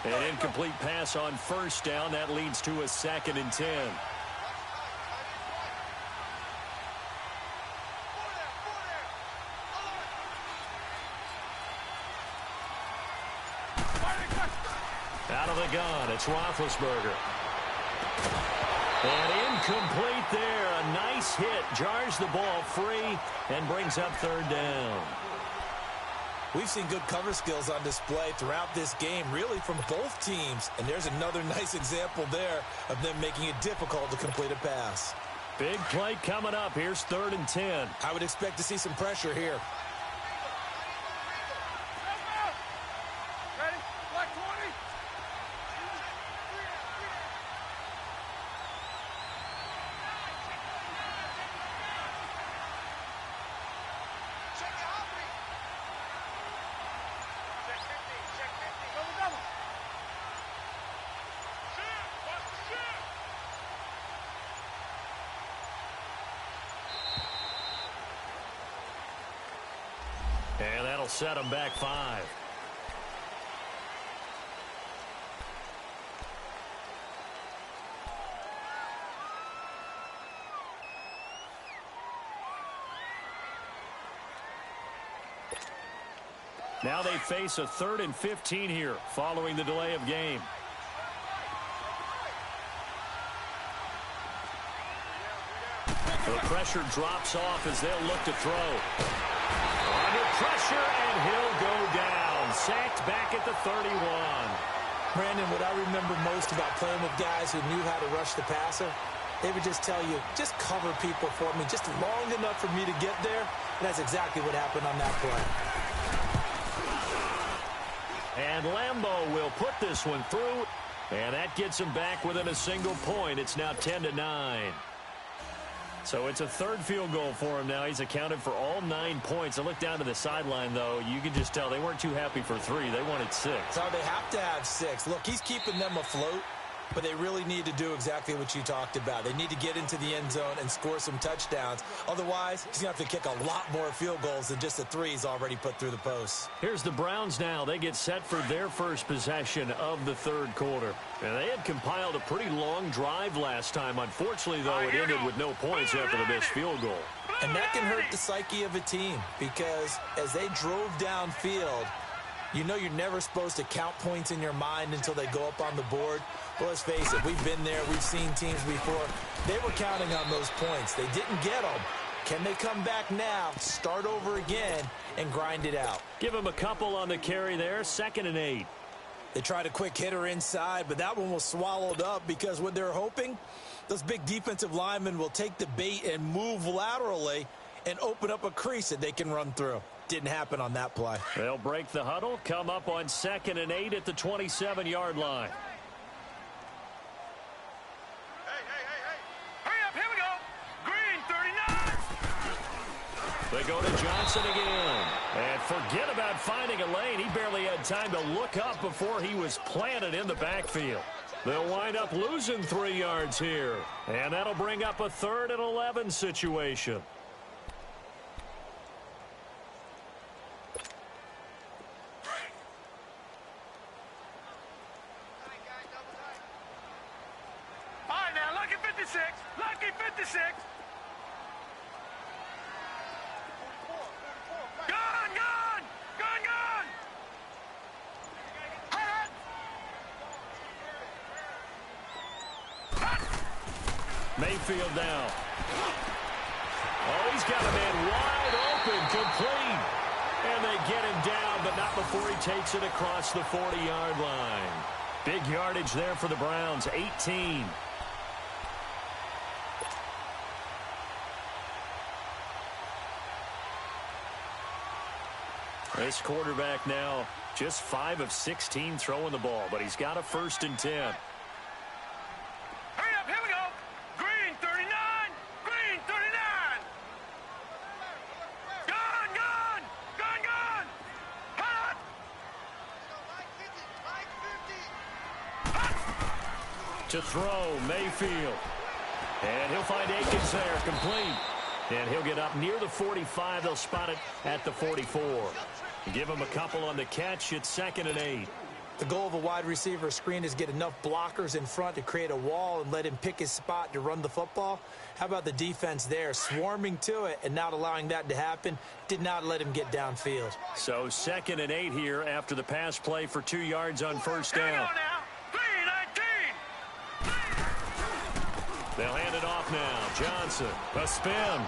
An incomplete pass on first down. That leads to a 2nd and 10. Out of the gun, it's Roethlisberger. And incomplete there. A nice hit. Jars the ball free and brings up 3rd down. We've seen good cover skills on display throughout this game, really from both teams. And there's another nice example there of them making it difficult to complete a pass. Big play coming up. Here's 3rd and 10. I would expect to see some pressure here. Ready? Black 20. And that'll set them back 5. Now they face a 3rd and 15 here following the delay of game. The pressure drops off as they'll look to throw. Under pressure, and he'll go down. Sacked back at the 31. Brandon, what I remember most about playing with guys who knew how to rush the passer, they would just tell you, just cover people for me, just long enough for me to get there. And that's exactly what happened on that play. And Lambeau will put this one through. And that gets him back within a single point. It's now 10-9. So it's a third field goal for him now. He's accounted for all 9 points. I look down to the sideline, though. You can just tell they weren't too happy for 3. They wanted 6. So they have to have 6. Look, he's keeping them afloat, but they really need to do exactly what you talked about. They need to get into the end zone and score some touchdowns. Otherwise, he's going to have to kick a lot more field goals than just the 3 he's already put through the posts. Here's the Browns now. They get set for their first possession of the third quarter. And they had compiled a pretty long drive last time. Unfortunately, though, it ended with no points after the missed field goal. And that can hurt the psyche of a team because as they drove downfield, you know you're never supposed to count points in your mind until they go up on the board. But let's face it, we've been there. We've seen teams before. They were counting on those points. They didn't get them. Can they come back now, start over again, and grind it out? Give them a couple on the carry there. 2nd and 8. They tried a quick hitter inside, but that one was swallowed up because what they're hoping, those big defensive linemen will take the bait and move laterally and open up a crease that they can run through. Didn't happen on that play. They'll break the huddle, come up on 2nd and 8 at the 27-yard line. Hurry up, here we go. Green, 39. They go to Johnson again. And forget about finding a lane. He barely had time to look up before he was planted in the backfield. They'll wind up losing 3 yards here. And that'll bring up a 3rd and 11 situation. All right, now, lucky 56. Lucky 56. Gun, gun. Gun, gun. Mayfield now. Oh, he's got a man wide open, complete. And they get him down, but not before he takes it across the 40-yard line. Big yardage there for the Browns, 18. This quarterback now just 5 of 16 throwing the ball, but he's got a 1st and 10. Hurry up, here we go. Green, 39. Green, 39. Gun, gun. Gun, gun. Hot. To throw, Mayfield. And he'll find Akins there, complete. And he'll get up near the 45. They'll spot it at the 44. Give him a couple on the catch. It's 2nd and 8. The goal of a wide receiver screen is get enough blockers in front to create a wall and let him pick his spot to run the football. How about the defense there, swarming to it and not allowing that to happen? Did not let him get downfield. So 2nd and 8 here after the pass play for 2 yards on 1st down. Hang on now. 3-19. They'll hand it off now. Johnson, a spin.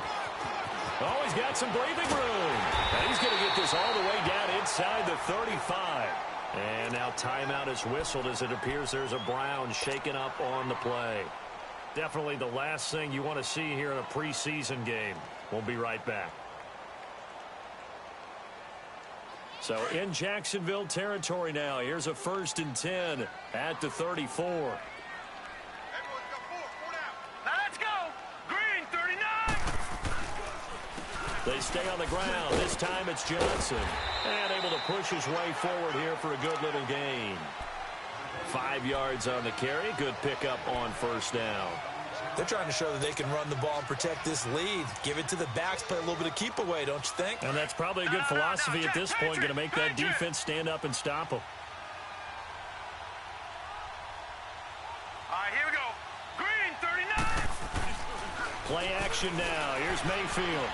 Oh, he's got some breathing room. And he's going to get this all the way down inside the 35. And now timeout is whistled as it appears there's a Brown shaken up on the play. Definitely the last thing you want to see here in a preseason game. We'll be right back. So in Jacksonville territory now. Here's a 1st and 10 at the 34. They stay on the ground. This time it's Johnson. And able to push his way forward here for a good little gain. 5 yards on the carry. Good pickup on 1st down. They're trying to show that they can run the ball and protect this lead. Give it to the backs, play a little bit of keep away, don't you think? And that's probably a good philosophy at this point. Going to make that defense stand up and stop them. All right, here we go. Green, 39. Play action now. Here's Mayfield.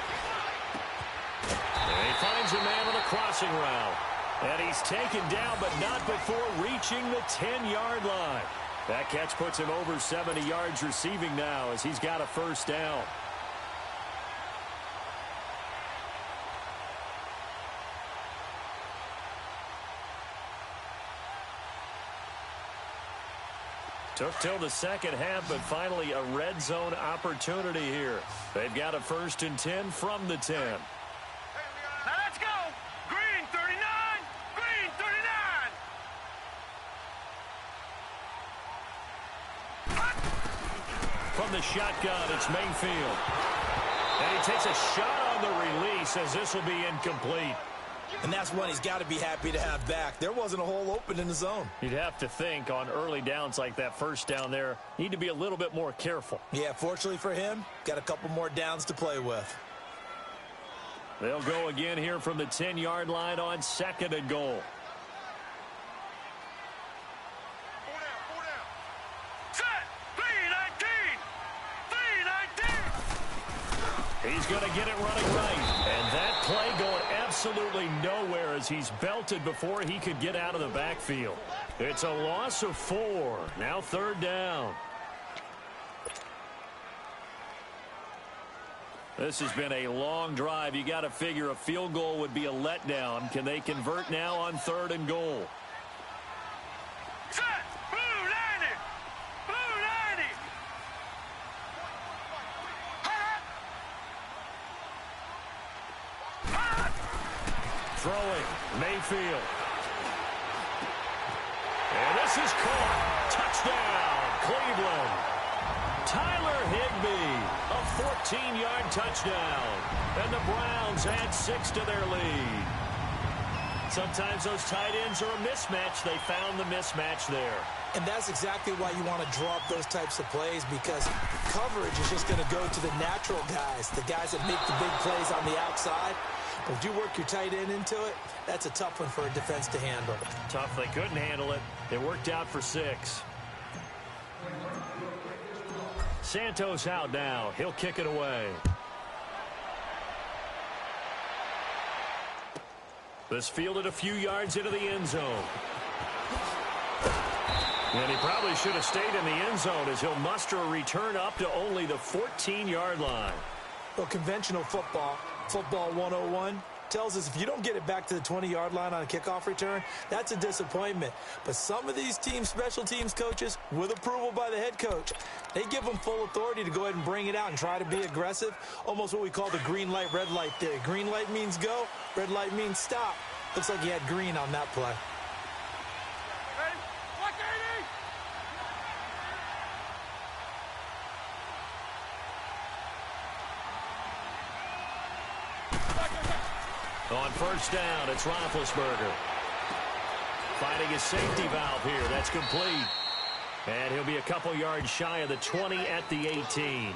And he finds a man on a crossing route. And he's taken down, but not before reaching the 10-yard line. That catch puts him over 70 yards receiving now as he's got a 1st down. Took till the second half, but finally a red zone opportunity here. They've got a 1st and 10 from the 10. Now let's go. Green, 39. Green, 39. From the shotgun, it's Mayfield. And he takes a shot on the release as this will be incomplete. And that's one he's got to be happy to have back. There wasn't a hole open in the zone. You'd have to think on early downs like that first down there, need to be a little bit more careful. Yeah, fortunately for him, got a couple more downs to play with. They'll go again here from the 10-yard line on 2nd and goal. He's going to get it running right. And that play going absolutely nowhere as he's belted before he could get out of the backfield. It's a loss of 4. Now 3rd down. This has been a long drive. You got to figure a field goal would be a letdown. Can they convert now on 3rd and goal? Throwing, Mayfield. And this is caught. Touchdown, Cleveland. Tyler Higbee, a 14-yard touchdown. And the Browns add 6 to their lead. Sometimes those tight ends are a mismatch. They found the mismatch there. And that's exactly why you want to draw up those types of plays, because coverage is just going to go to the natural guys, the guys that make the big plays on the outside. But if you work your tight end into it, that's a tough one for a defense to handle. Tough. They couldn't handle it. It worked out for 6. Santos out now. He'll kick it away. This fielded a few yards into the end zone. And he probably should have stayed in the end zone as he'll muster a return up to only the 14-yard line. Well, conventional football 101, tells us if you don't get it back to the 20-yard line on a kickoff return, that's a disappointment. But some of these team special teams coaches, with approval by the head coach, they give them full authority to go ahead and bring it out and try to be aggressive, almost what we call the green light, red light theory. Green light means go, red light means stop. Looks like he had green on that play. On 1st down, it's Roethlisberger. Finding his safety valve here. That's complete. And he'll be a couple yards shy of the 20 at the 18.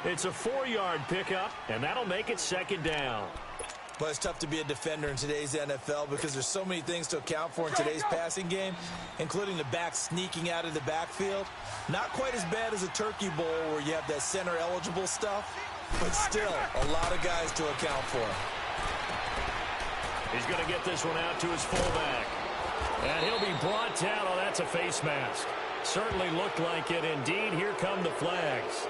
It's a 4-yard pickup, and that'll make it 2nd down. Well, it's tough to be a defender in today's NFL because there's so many things to account for in today's passing game, including the back sneaking out of the backfield. Not quite as bad as a turkey bowl where you have that center-eligible stuff, but still a lot of guys to account for. He's going to get this one out to his fullback. And he'll be brought down. Oh, that's a face mask. Certainly looked like it. Indeed, here come the flags.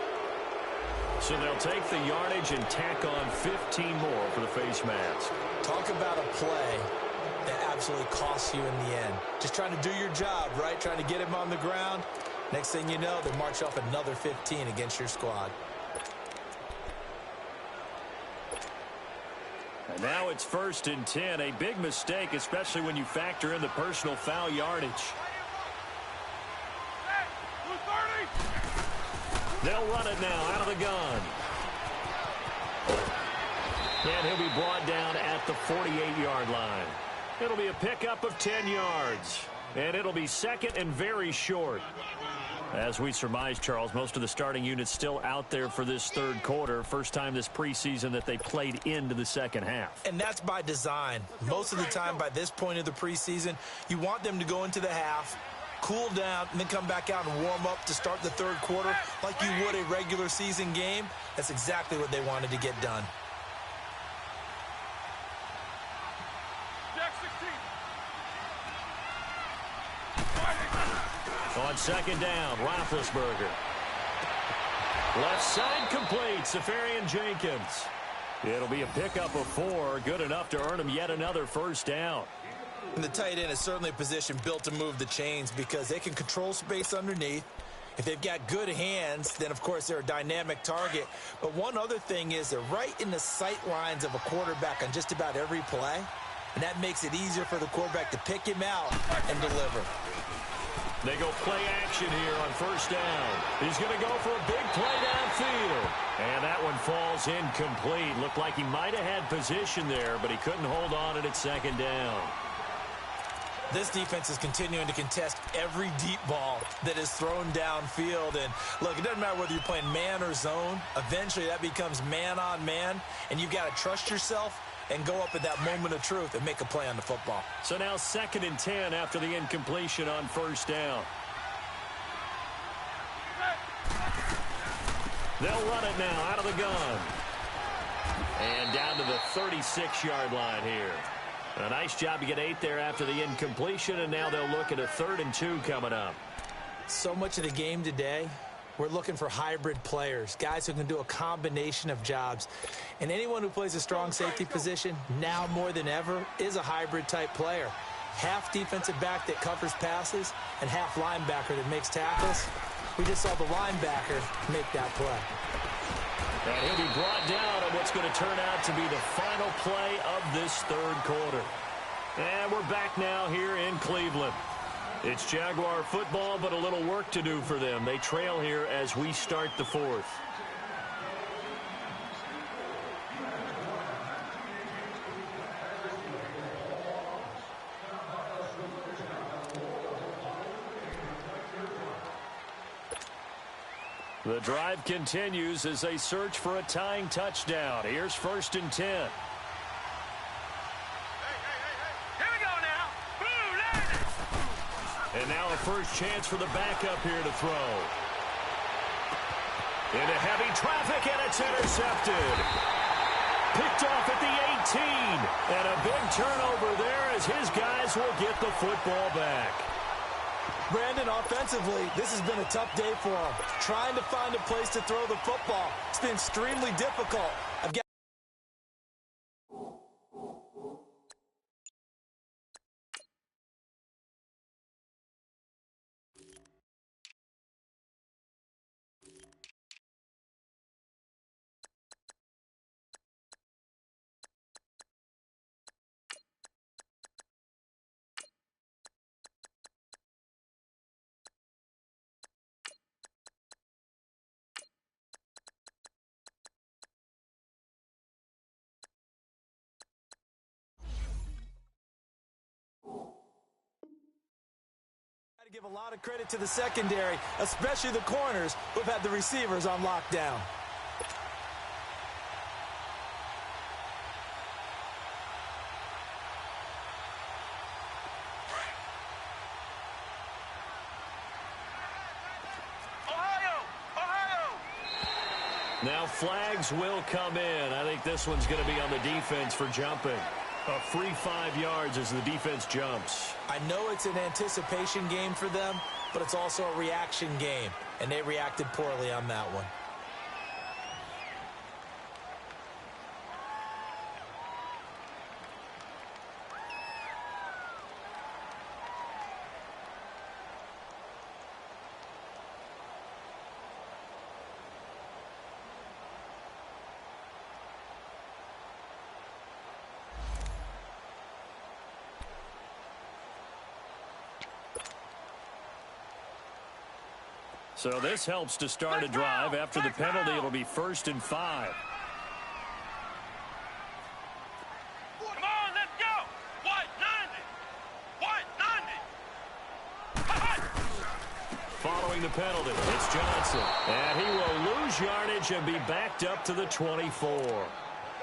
So they'll take the yardage and tack on 15 more for the face mask. Talk about a play that absolutely costs you in the end. Just trying to do your job, right? Trying to get him on the ground. Next thing you know, they march off another 15 against your squad. And now it's 1st and 10. A big mistake, especially when you factor in the personal foul yardage. They'll run it now out of the gun. And he'll be brought down at the 48-yard line. It'll be a pickup of 10 yards. And it'll be 2nd and very short. As we surmise, Charles, most of the starting units still out there for this 3rd quarter. First time this preseason that they played into the 2nd half. And that's by design. Most of the time by this point of the preseason, you want them to go into the half, cool down, and then come back out and warm up to start the 3rd quarter like you would a regular season game. That's exactly what they wanted to get done. On 2nd down, Roethlisberger. Left side complete, Safarian Jenkins. It'll be a pickup of 4, good enough to earn him yet another 1st down. And the tight end is certainly a position built to move the chains because they can control space underneath. If they've got good hands, then, of course, they're a dynamic target. But one other thing is they're right in the sight lines of a quarterback on just about every play. And that makes it easier for the quarterback to pick him out and deliver. They go play action here on first down. He's going to go for a big play downfield. And that one falls incomplete. Looked like he might have had position there, but he couldn't hold on at second down. This defense is continuing to contest every deep ball that is thrown downfield. And, look, it doesn't matter whether you're playing man or zone. Eventually, that becomes man-on-man, and you've got to trust yourself and go up at that moment of truth and make a play on the football. So now 2nd and 10 after the incompletion on first down. They'll run it now out of the gun. And down to the 36-yard line here. A nice job to get 8 there after the incompletion, and now they'll look at a 3rd and 2 coming up. So much of the game today, we're looking for hybrid players, guys who can do a combination of jobs. And anyone who plays a strong safety position, now more than ever, is a hybrid-type player. Half defensive back that covers passes and half linebacker that makes tackles. We just saw the linebacker make that play. And he'll be brought down on what's going to turn out to be the final play of this 3rd quarter. And we're back now here in Cleveland. It's Jaguar football, but a little work to do for them. They trail here as we start the 4th. The drive continues as they search for a tying touchdown. Here's 1st and 10. Here we go now. Blue Lightning. And now a first chance for the backup here to throw. Into heavy traffic, and it's intercepted. Picked off at the 18. And a big turnover there as his guys will get the football back. Brandon, offensively, this has been a tough day for him. Trying to find a place to throw the football. It's been extremely difficult. Give a lot of credit to the secondary, especially the corners who've had the receivers on lockdown. Ohio! Now flags will come in. I think this one's going to be on the defense for jumping. A free 5 yards as the defense jumps. I know it's an anticipation game for them, but it's also a reaction game, and they reacted poorly on that one. So this helps to start a drive. After the penalty, it'll be 1st and 5. Come on, let's go! White 90! Following the penalty, it's Johnson. And he will lose yardage and be backed up to the 24.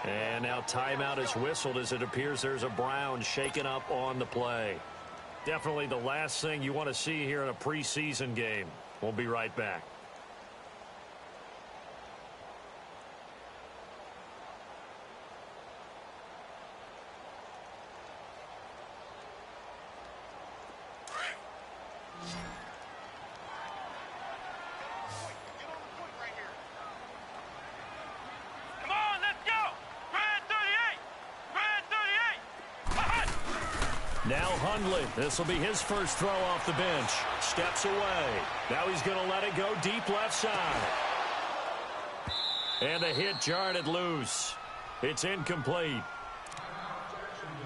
And now timeout is whistled as it appears there's a Brown shaken up on the play. Definitely the last thing you want to see here in a preseason game. We'll be right back. Come on, let's go! Brad 38! Now Hundley. This will be his first throw off the bench. Steps away. Now he's going to let it go deep left side. And the hit jarred it loose. It's incomplete.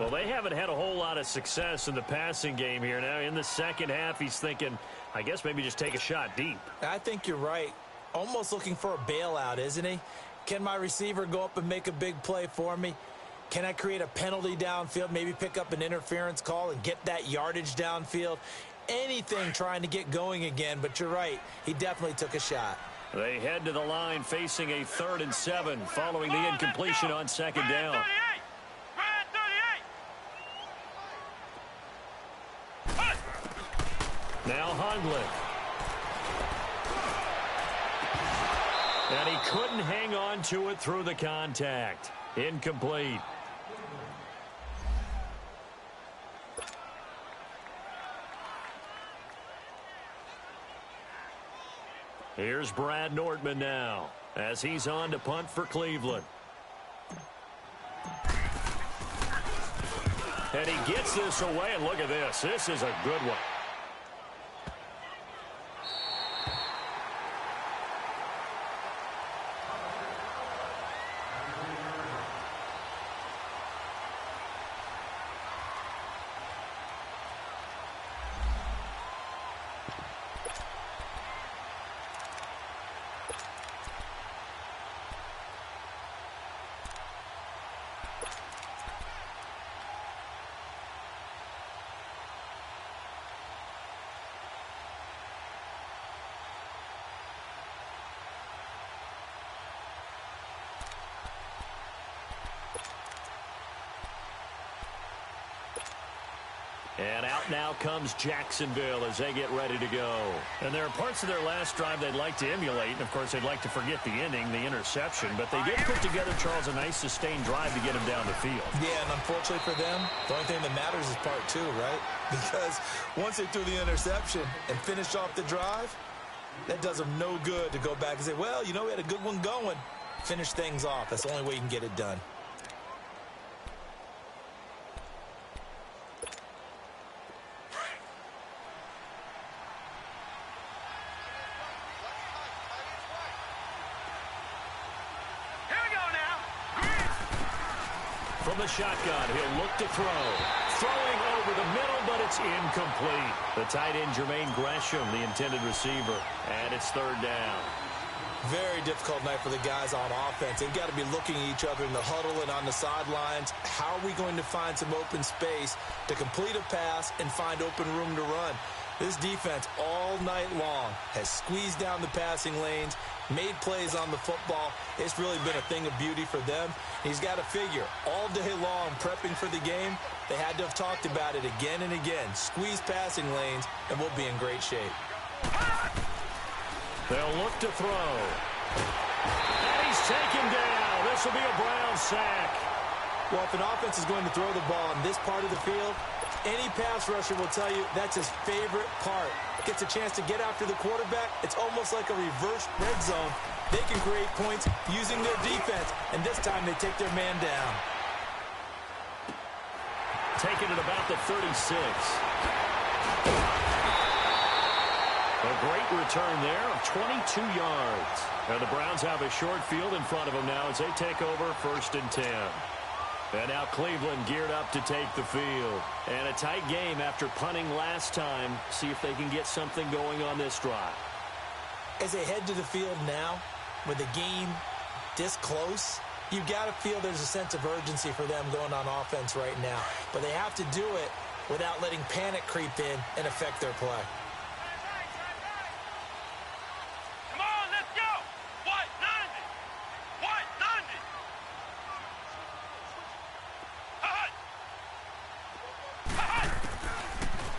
Well, they haven't had a whole lot of success in the passing game here. Now, in the second half, he's thinking, I guess maybe just take a shot deep. I think you're right. Almost looking for a bailout, isn't he? Can my receiver go up and make a big play for me? Can I create a penalty downfield, maybe pick up an interference call and get that yardage downfield? Anything trying to get going again, but you're right. He definitely took a shot. They head to the line facing a 3rd and 7 following the incompletion on second down. Now Hundley. And he couldn't hang on to it through the contact. Incomplete. Here's Brad Nordman now as he's on to punt for Cleveland. And he gets this away, and look at this. This is a good one. And out now comes Jacksonville as they get ready to go. And there are parts of their last drive they'd like to emulate. And, of course, they'd like to forget the ending, the interception. But they did put together, Charles, a nice sustained drive to get them down the field. Yeah, and unfortunately for them, the only thing that matters is part 2, right? Because once they threw the interception and finished off the drive, that does them no good to go back and say, well, you know, we had a good one going. Finish things off. That's the only way you can get it done. From the shotgun, he'll look to throw. Throwing over the middle, but it's incomplete. The tight end, Jermaine Gresham, the intended receiver. And it's 3rd down. Very difficult night for the guys on offense. They've got to be looking at each other in the huddle and on the sidelines. How are we going to find some open space to complete a pass and find open room to run? This defense all night long has squeezed down the passing lanes, made plays on the football. It's really been a thing of beauty for them. He's got to figure all day long prepping for the game, they had to have talked about it again and again. Squeeze passing lanes, and we'll be in great shape. They'll look to throw. And he's taken down. This will be a Brown sack. Well, if an offense is going to throw the ball in this part of the field, any pass rusher will tell you that's his favorite part. Gets a chance to get after the quarterback. It's almost like a reverse red zone. They can create points using their defense, and this time they take their man down. Taken at about the 36. A great return there of 22 yards. Now the Browns have a short field in front of them now as they take over 1st and 10. And now Cleveland geared up to take the field. And a tight game after punting last time. See if they can get something going on this drive. As they head to the field now, with the game this close, you've got to feel there's a sense of urgency for them going on offense right now. But they have to do it without letting panic creep in and affect their play. Come on, let's go! White 90! White 90!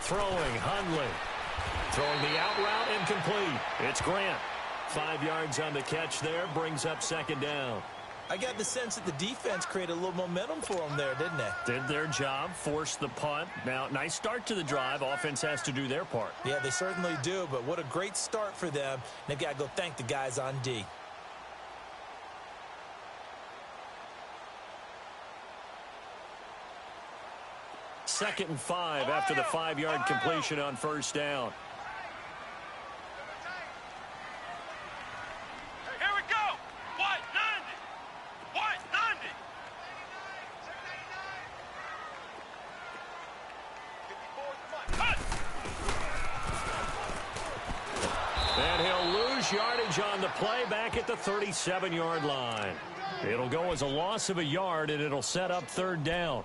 Throwing, Hundley. Throwing the out route, incomplete. It's Grant. 5 yards on the catch there, brings up 2nd down. I got the sense that the defense created a little momentum for them there, didn't they? Did their job, forced the punt. Now, nice start to the drive. Offense has to do their part. Yeah, they certainly do, but what a great start for them. They've got to go thank the guys on D. Second and 5 after the 5-yard completion on 1st down. Here we go! White 90! White 90! yardage on the play back at the 37-yard line. It'll go as a loss of a yard, and it'll set up third down.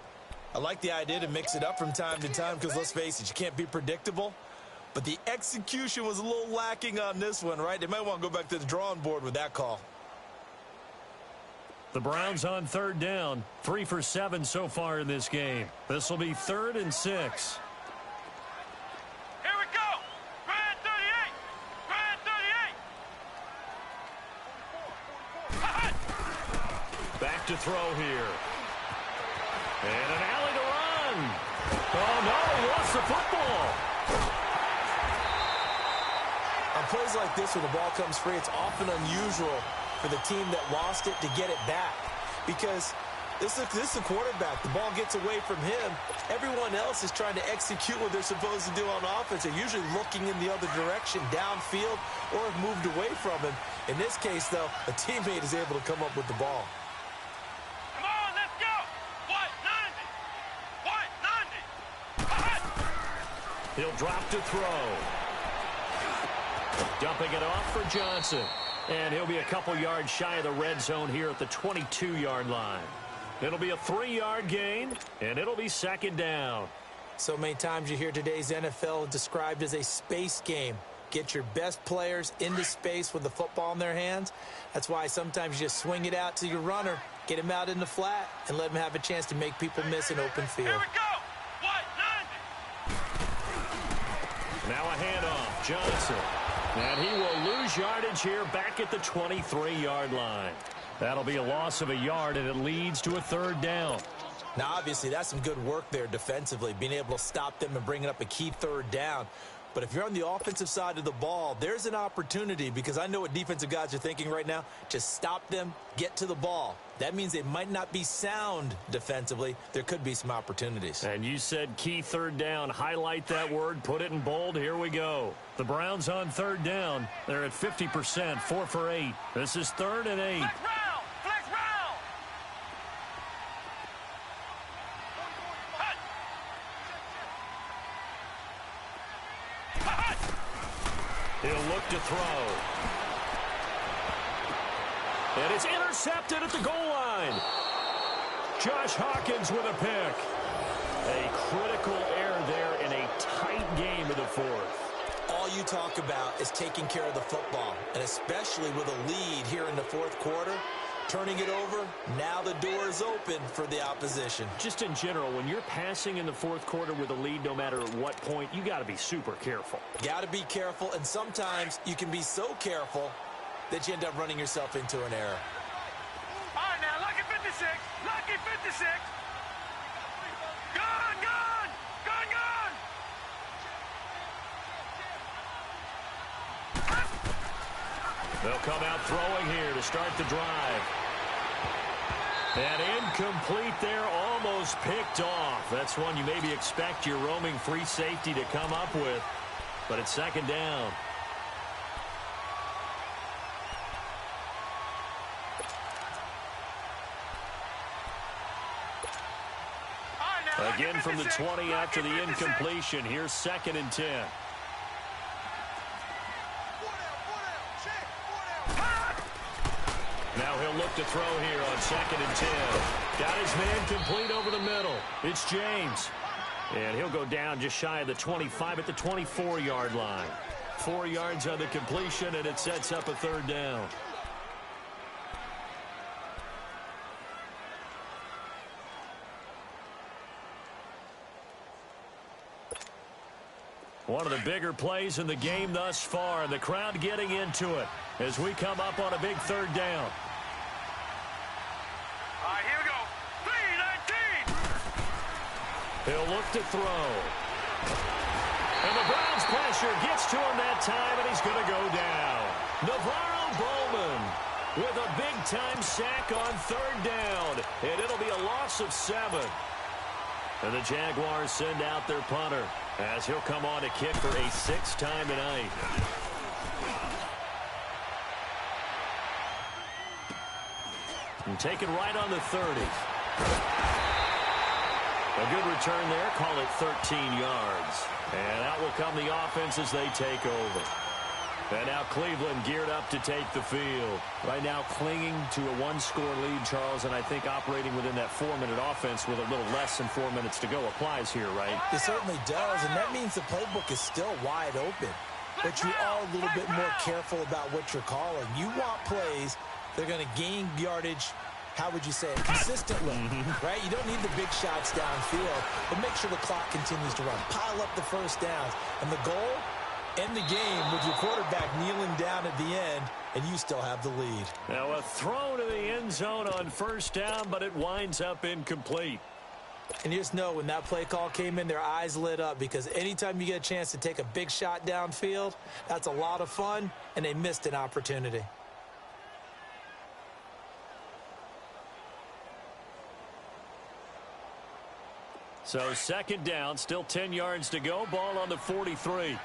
I like the idea to mix it up from time to time because, let's face it, you can't be predictable. But the execution was a little lacking on this one, right? They might want to go back to the drawing board with that call. The Browns on third down, 3 for 7 so far in this game. This will be 3rd and 6. Here we go. Brand 38. Brand 38. Back to throw here. And an alley to run. Oh, no, he lost the football. On plays like this, when the ball comes free, it's often unusual for the team that lost it to get it back. Because this is a quarterback. The ball gets away from him. Everyone else is trying to execute what they're supposed to do on offense. They're usually looking in the other direction, downfield, or have moved away from him. In this case, though, a teammate is able to come up with the ball. Come on, let's go. White 90. He'll drop to throw. Dumping it off for Johnson. And he'll be a couple yards shy of the red zone here at the 22-yard line. It'll be a 3-yard gain, and it'll be 2nd down. So many times you hear today's NFL described as a space game. Get your best players into space with the football in their hands. That's why sometimes you just swing it out to your runner, get him out in the flat, and let him have a chance to make people miss an open field. Here we go. White 90. Now a handoff. Johnson. And he will lose yardage here back at the 23-yard line. That'll be a loss of a yard, and it leads to a 3rd down. Now, obviously, that's some good work there defensively, being able to stop them and bringing up a key 3rd down. But if you're on the offensive side of the ball, there's an opportunity, because I know what defensive guys are thinking right now. Just stop them, get to the ball. That means they might not be sound defensively. There could be some opportunities. And you said key 3rd down. Highlight that word. Put it in bold. Here we go. The Browns on 3rd down. They're at 50%, 4 for 8. This is 3rd and 8. Flex round. Flex round. He'll look to throw. And it's intercepted at the goal line. Josh Hawkins with a pick. A critical error there in a tight game of the 4th. All you talk about is taking care of the football, and especially with a lead here in the 4th quarter. Turning it over, now the door is open for the opposition. Just in general, when you're passing in the 4th quarter with a lead, no matter at what point, you got to be super careful. Got to be careful, and sometimes you can be so careful that you end up running yourself into an error. All right, now, lucky 56. Lucky 56. Gun, gun. Gun, gun. They'll come out throwing here to start the drive. And incomplete there, almost picked off. That's one you maybe expect your roaming free safety to come up with. But it's 2nd down. Again from the 20 after the incompletion. Here's 2nd and 10. Now he'll look to throw here on 2nd and 10. Got his man complete over the middle. It's James. And he'll go down just shy of the 25 at the 24-yard line. 4 yards on the completion, and it sets up a 3rd down. One of the bigger plays in the game thus far, and the crowd getting into it as we come up on a big 3rd down. All right, here we go. 3-19. He'll look to throw. And the Browns pressure gets to him that time, and he's going to go down. Navarro Bowman with a big-time sack on 3rd down, and it'll be a loss of 7. And the Jaguars send out their punter as he'll come on to kick for a 6th time tonight. And take it right on the 30. A good return there. Call it 13 yards. And out will come the offense as they take over. And now Cleveland geared up to take the field. Right now clinging to a one-score lead, Charles, and I think operating within that 4-minute offense with a little less than 4 minutes to go applies here, right? It certainly does, and that means the playbook is still wide open. But you are a little bit more careful about what you're calling. You want plays that are going to gain yardage, how would you say it, consistently, right? You don't need the big shots downfield, but make sure the clock continues to run. Pile up the first downs. And the goal? End the game with your quarterback kneeling down at the end, and you still have the lead. Now a throw to the end zone on first down, but it winds up incomplete. And you just know when that play call came in, their eyes lit up, because anytime you get a chance to take a big shot downfield, that's a lot of fun, and they missed an opportunity. So second down, still 10 yards to go, ball on the 43.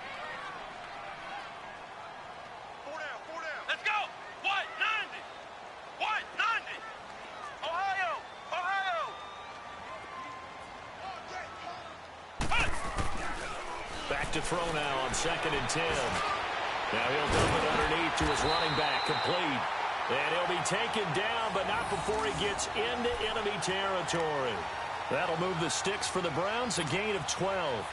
To throw now on 2nd and 10. Now he'll dump it underneath to his running back, complete. And he'll be taken down, but not before he gets into enemy territory. That'll move the sticks for the Browns, a gain of 12.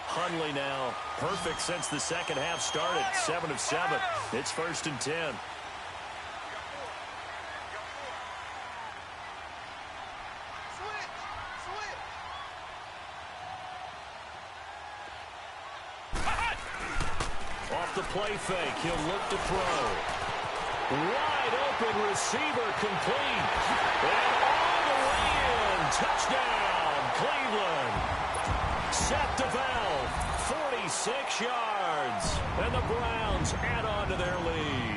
Hundley now, perfect since the second half started, 7 of 7. It's 1st and 10. The play fake. He'll look to throw. Wide open receiver, complete. And all the way in. Touchdown, Cleveland. Set to valve. 46 yards. And the Browns add on to their lead.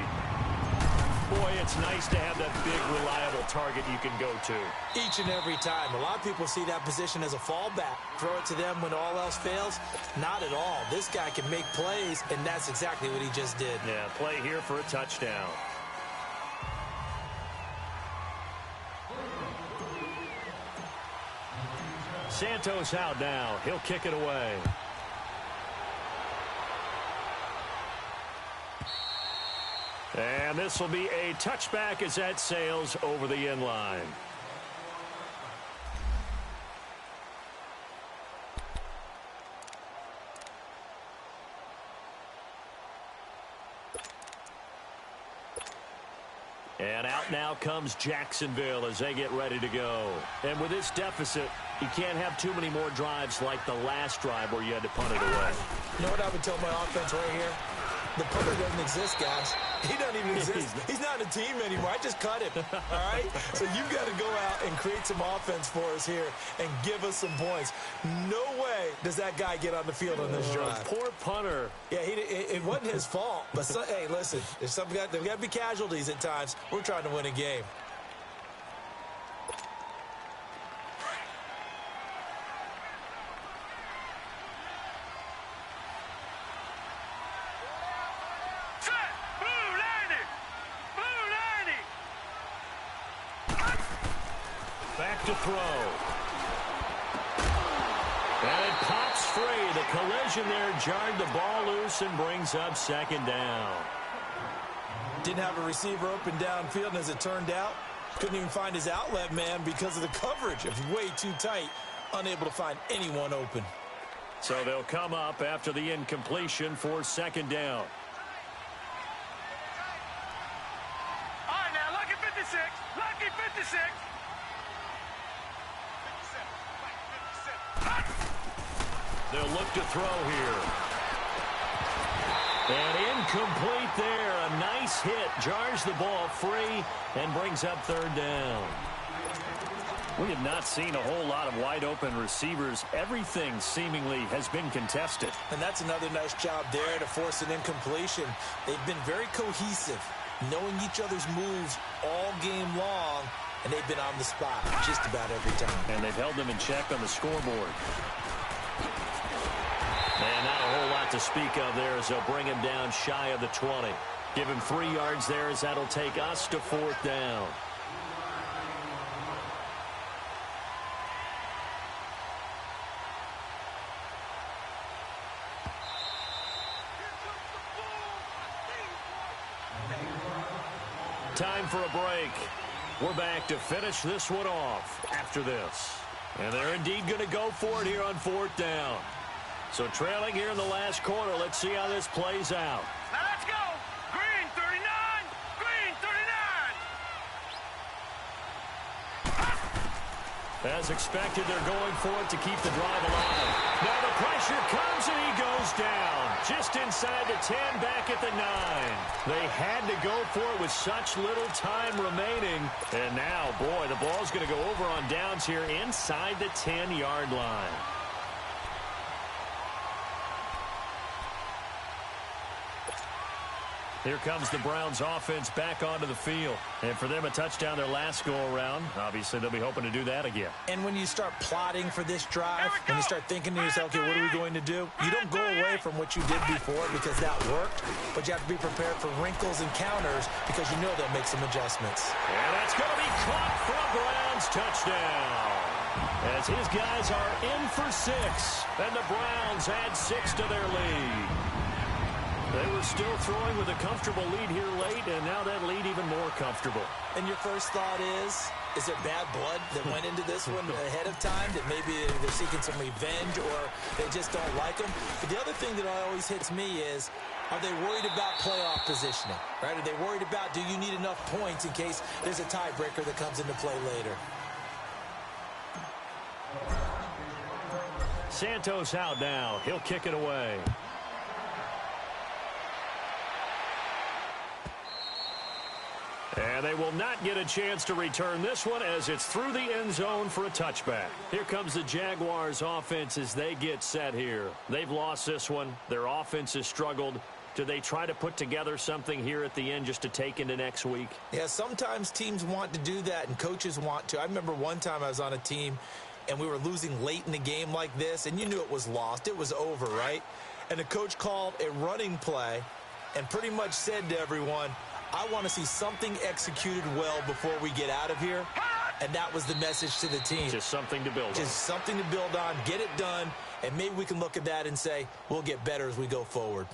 Boy, it's nice to have that big, reliable target you can go to. Each and every time. A lot of people see that position as a fallback. Throw it to them when all else fails. Not at all. This guy can make plays, and that's exactly what he just did. Yeah, play here for a touchdown. Santos out now. He'll kick it away. And this will be a touchback as that sails over the end line. And out now comes Jacksonville as they get ready to go. And with this deficit, you can't have too many more drives like the last drive where you had to punt it away. You know what I would tell my offense right here? The punter doesn't exist, guys. He doesn't even exist. He's not a team anymore. I just cut him, all right? So you've got to go out and create some offense for us here and give us some points. No way does that guy get on the field on this drive. Poor punter. Yeah, it wasn't his fault. But, hey, listen, there's got to be casualties at times. We're trying to win a game. To throw. And it pops free. The collision there jarred the ball loose and brings up 2nd down. Didn't have a receiver open downfield, and as it turned out, couldn't even find his outlet man because of the coverage. It was way too tight, unable to find anyone open. So they'll come up after the incompletion for 2nd down. All right, now, lucky 56. Lucky 56. They'll look to throw here. And incomplete there. A nice hit. Jars the ball free and brings up 3rd down. We have not seen a whole lot of wide open receivers. Everything seemingly has been contested. And that's another nice job there to force an incompletion. They've been very cohesive, knowing each other's moves all game long, and they've been on the spot just about every time. And they've held them in check on the scoreboard. And not a whole lot to speak of there as they'll bring him down shy of the 20. Give him 3 yards there as that'll take us to 4th down. time for a break. We're back to finish this one off after this. And they're indeed going to go for it here on 4th down. So trailing here in the last quarter, let's see how this plays out. Now let's go. Green 39. Green 39. As expected, they're going for it to keep the drive alive. Now the pressure comes and he goes down. Just inside the 10, back at the 9. They had to go for it with such little time remaining. And now, boy, the ball's going to go over on downs here inside the 10-yard line. Here comes the Browns offense back onto the field. And for them, a touchdown their last go-around. Obviously, they'll be hoping to do that again. And when you start plotting for this drive, when you start thinking to yourself, okay, what are we going to do? You don't go away from what you did before because that worked, but you have to be prepared for wrinkles and counters because you know they'll make some adjustments. And that's going to be caught for a Browns touchdown. As his guys are in for 6, and the Browns add 6 to their lead. They were still throwing with a comfortable lead here late, and now that lead even more comfortable. And your first thought is there bad blood that went into this one ahead of time, that maybe they're seeking some revenge or they just don't like them? But the other thing that always hits me is, are they worried about playoff positioning, right? Are they worried about, do you need enough points in case there's a tiebreaker that comes into play later? Santos out now. He'll kick it away. And they will not get a chance to return this one as it's through the end zone for a touchback. Here comes the Jaguars offense as they get set here. They've lost this one. Their offense has struggled. Do they try to put together something here at the end just to take into next week? Yeah, sometimes teams want to do that and coaches want to. I remember one time I was on a team and we were losing late in the game like this, and you knew it was lost. It was over, right? And the coach called a running play and pretty much said to everyone, I want to see something executed well before we get out of here. And that was the message to the team. Just something to build on. Just something to build on, get it done, and maybe we can look at that and say, we'll get better as we go forward.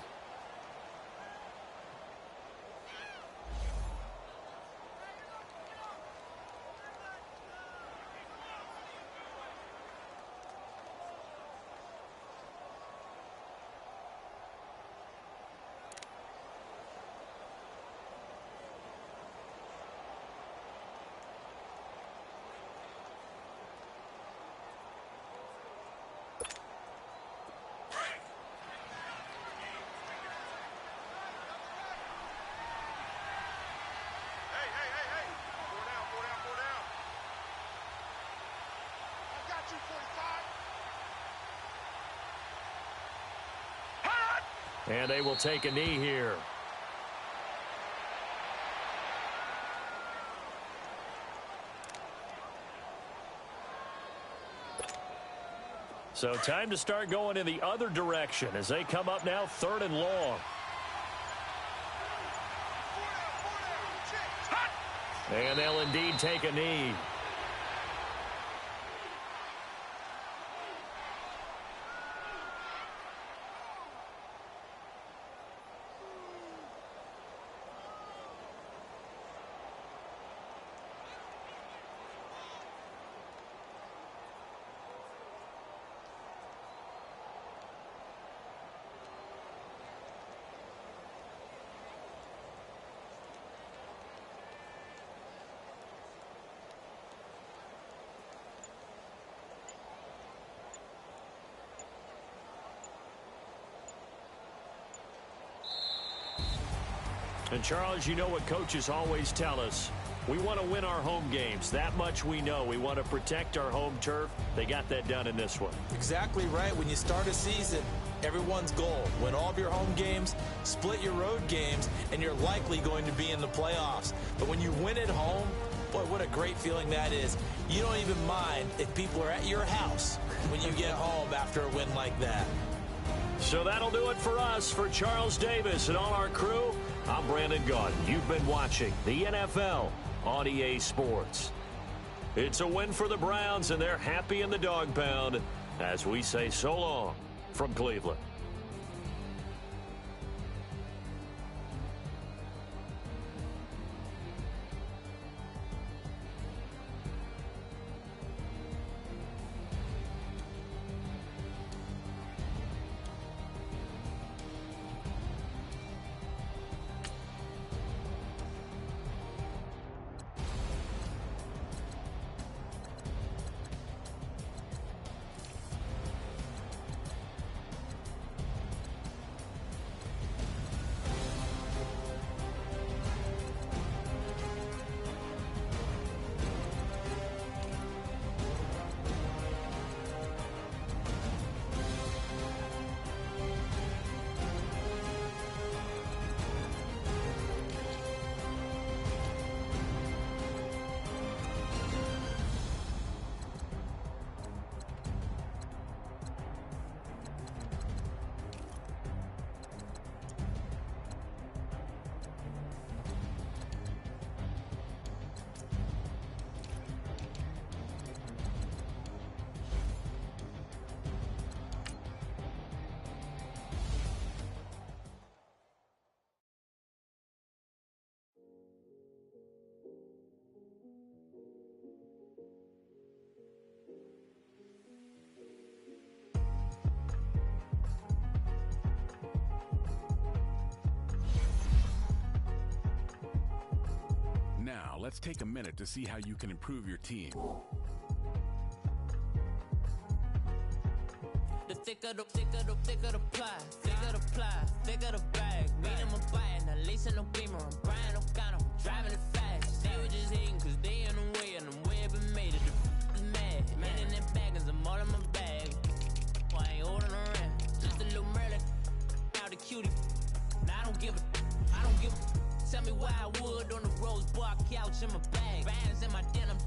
And they will take a knee here. So time to start going in the other direction as they come up now 3rd and long. And they'll indeed take a knee. And, Charles, you know what coaches always tell us. We want to win our home games. That much we know. We want to protect our home turf. They got that done in this one. Exactly right. When you start a season, everyone's goal, win all of your home games, split your road games, and you're likely going to be in the playoffs. But when you win at home, boy, what a great feeling that is. You don't even mind if people are at your house when you get home after a win like that. So that'll do it for us. For Charles Davis and all our crew, I'm Brandon Gaudin. You've been watching the NFL on EA Sports. It's a win for the Browns, and they're happy in the dog pound as we say so long from Cleveland. let's take a minute to see how you can improve your team. The thicker the pie, thicker the ply, thicker the bag. Made him a bite, now lacing no beamer. I'm Brian O'Connor, driving it fast. They were just hating cause they in the way, and the way been made it. The is mad, man in them baggins, I'm all in my bag. I ain't holding around, just a little Merlin, out the cutie. Now I don't give a. Tell me why I would on the rose bar couch in my bag. Bands in my denim.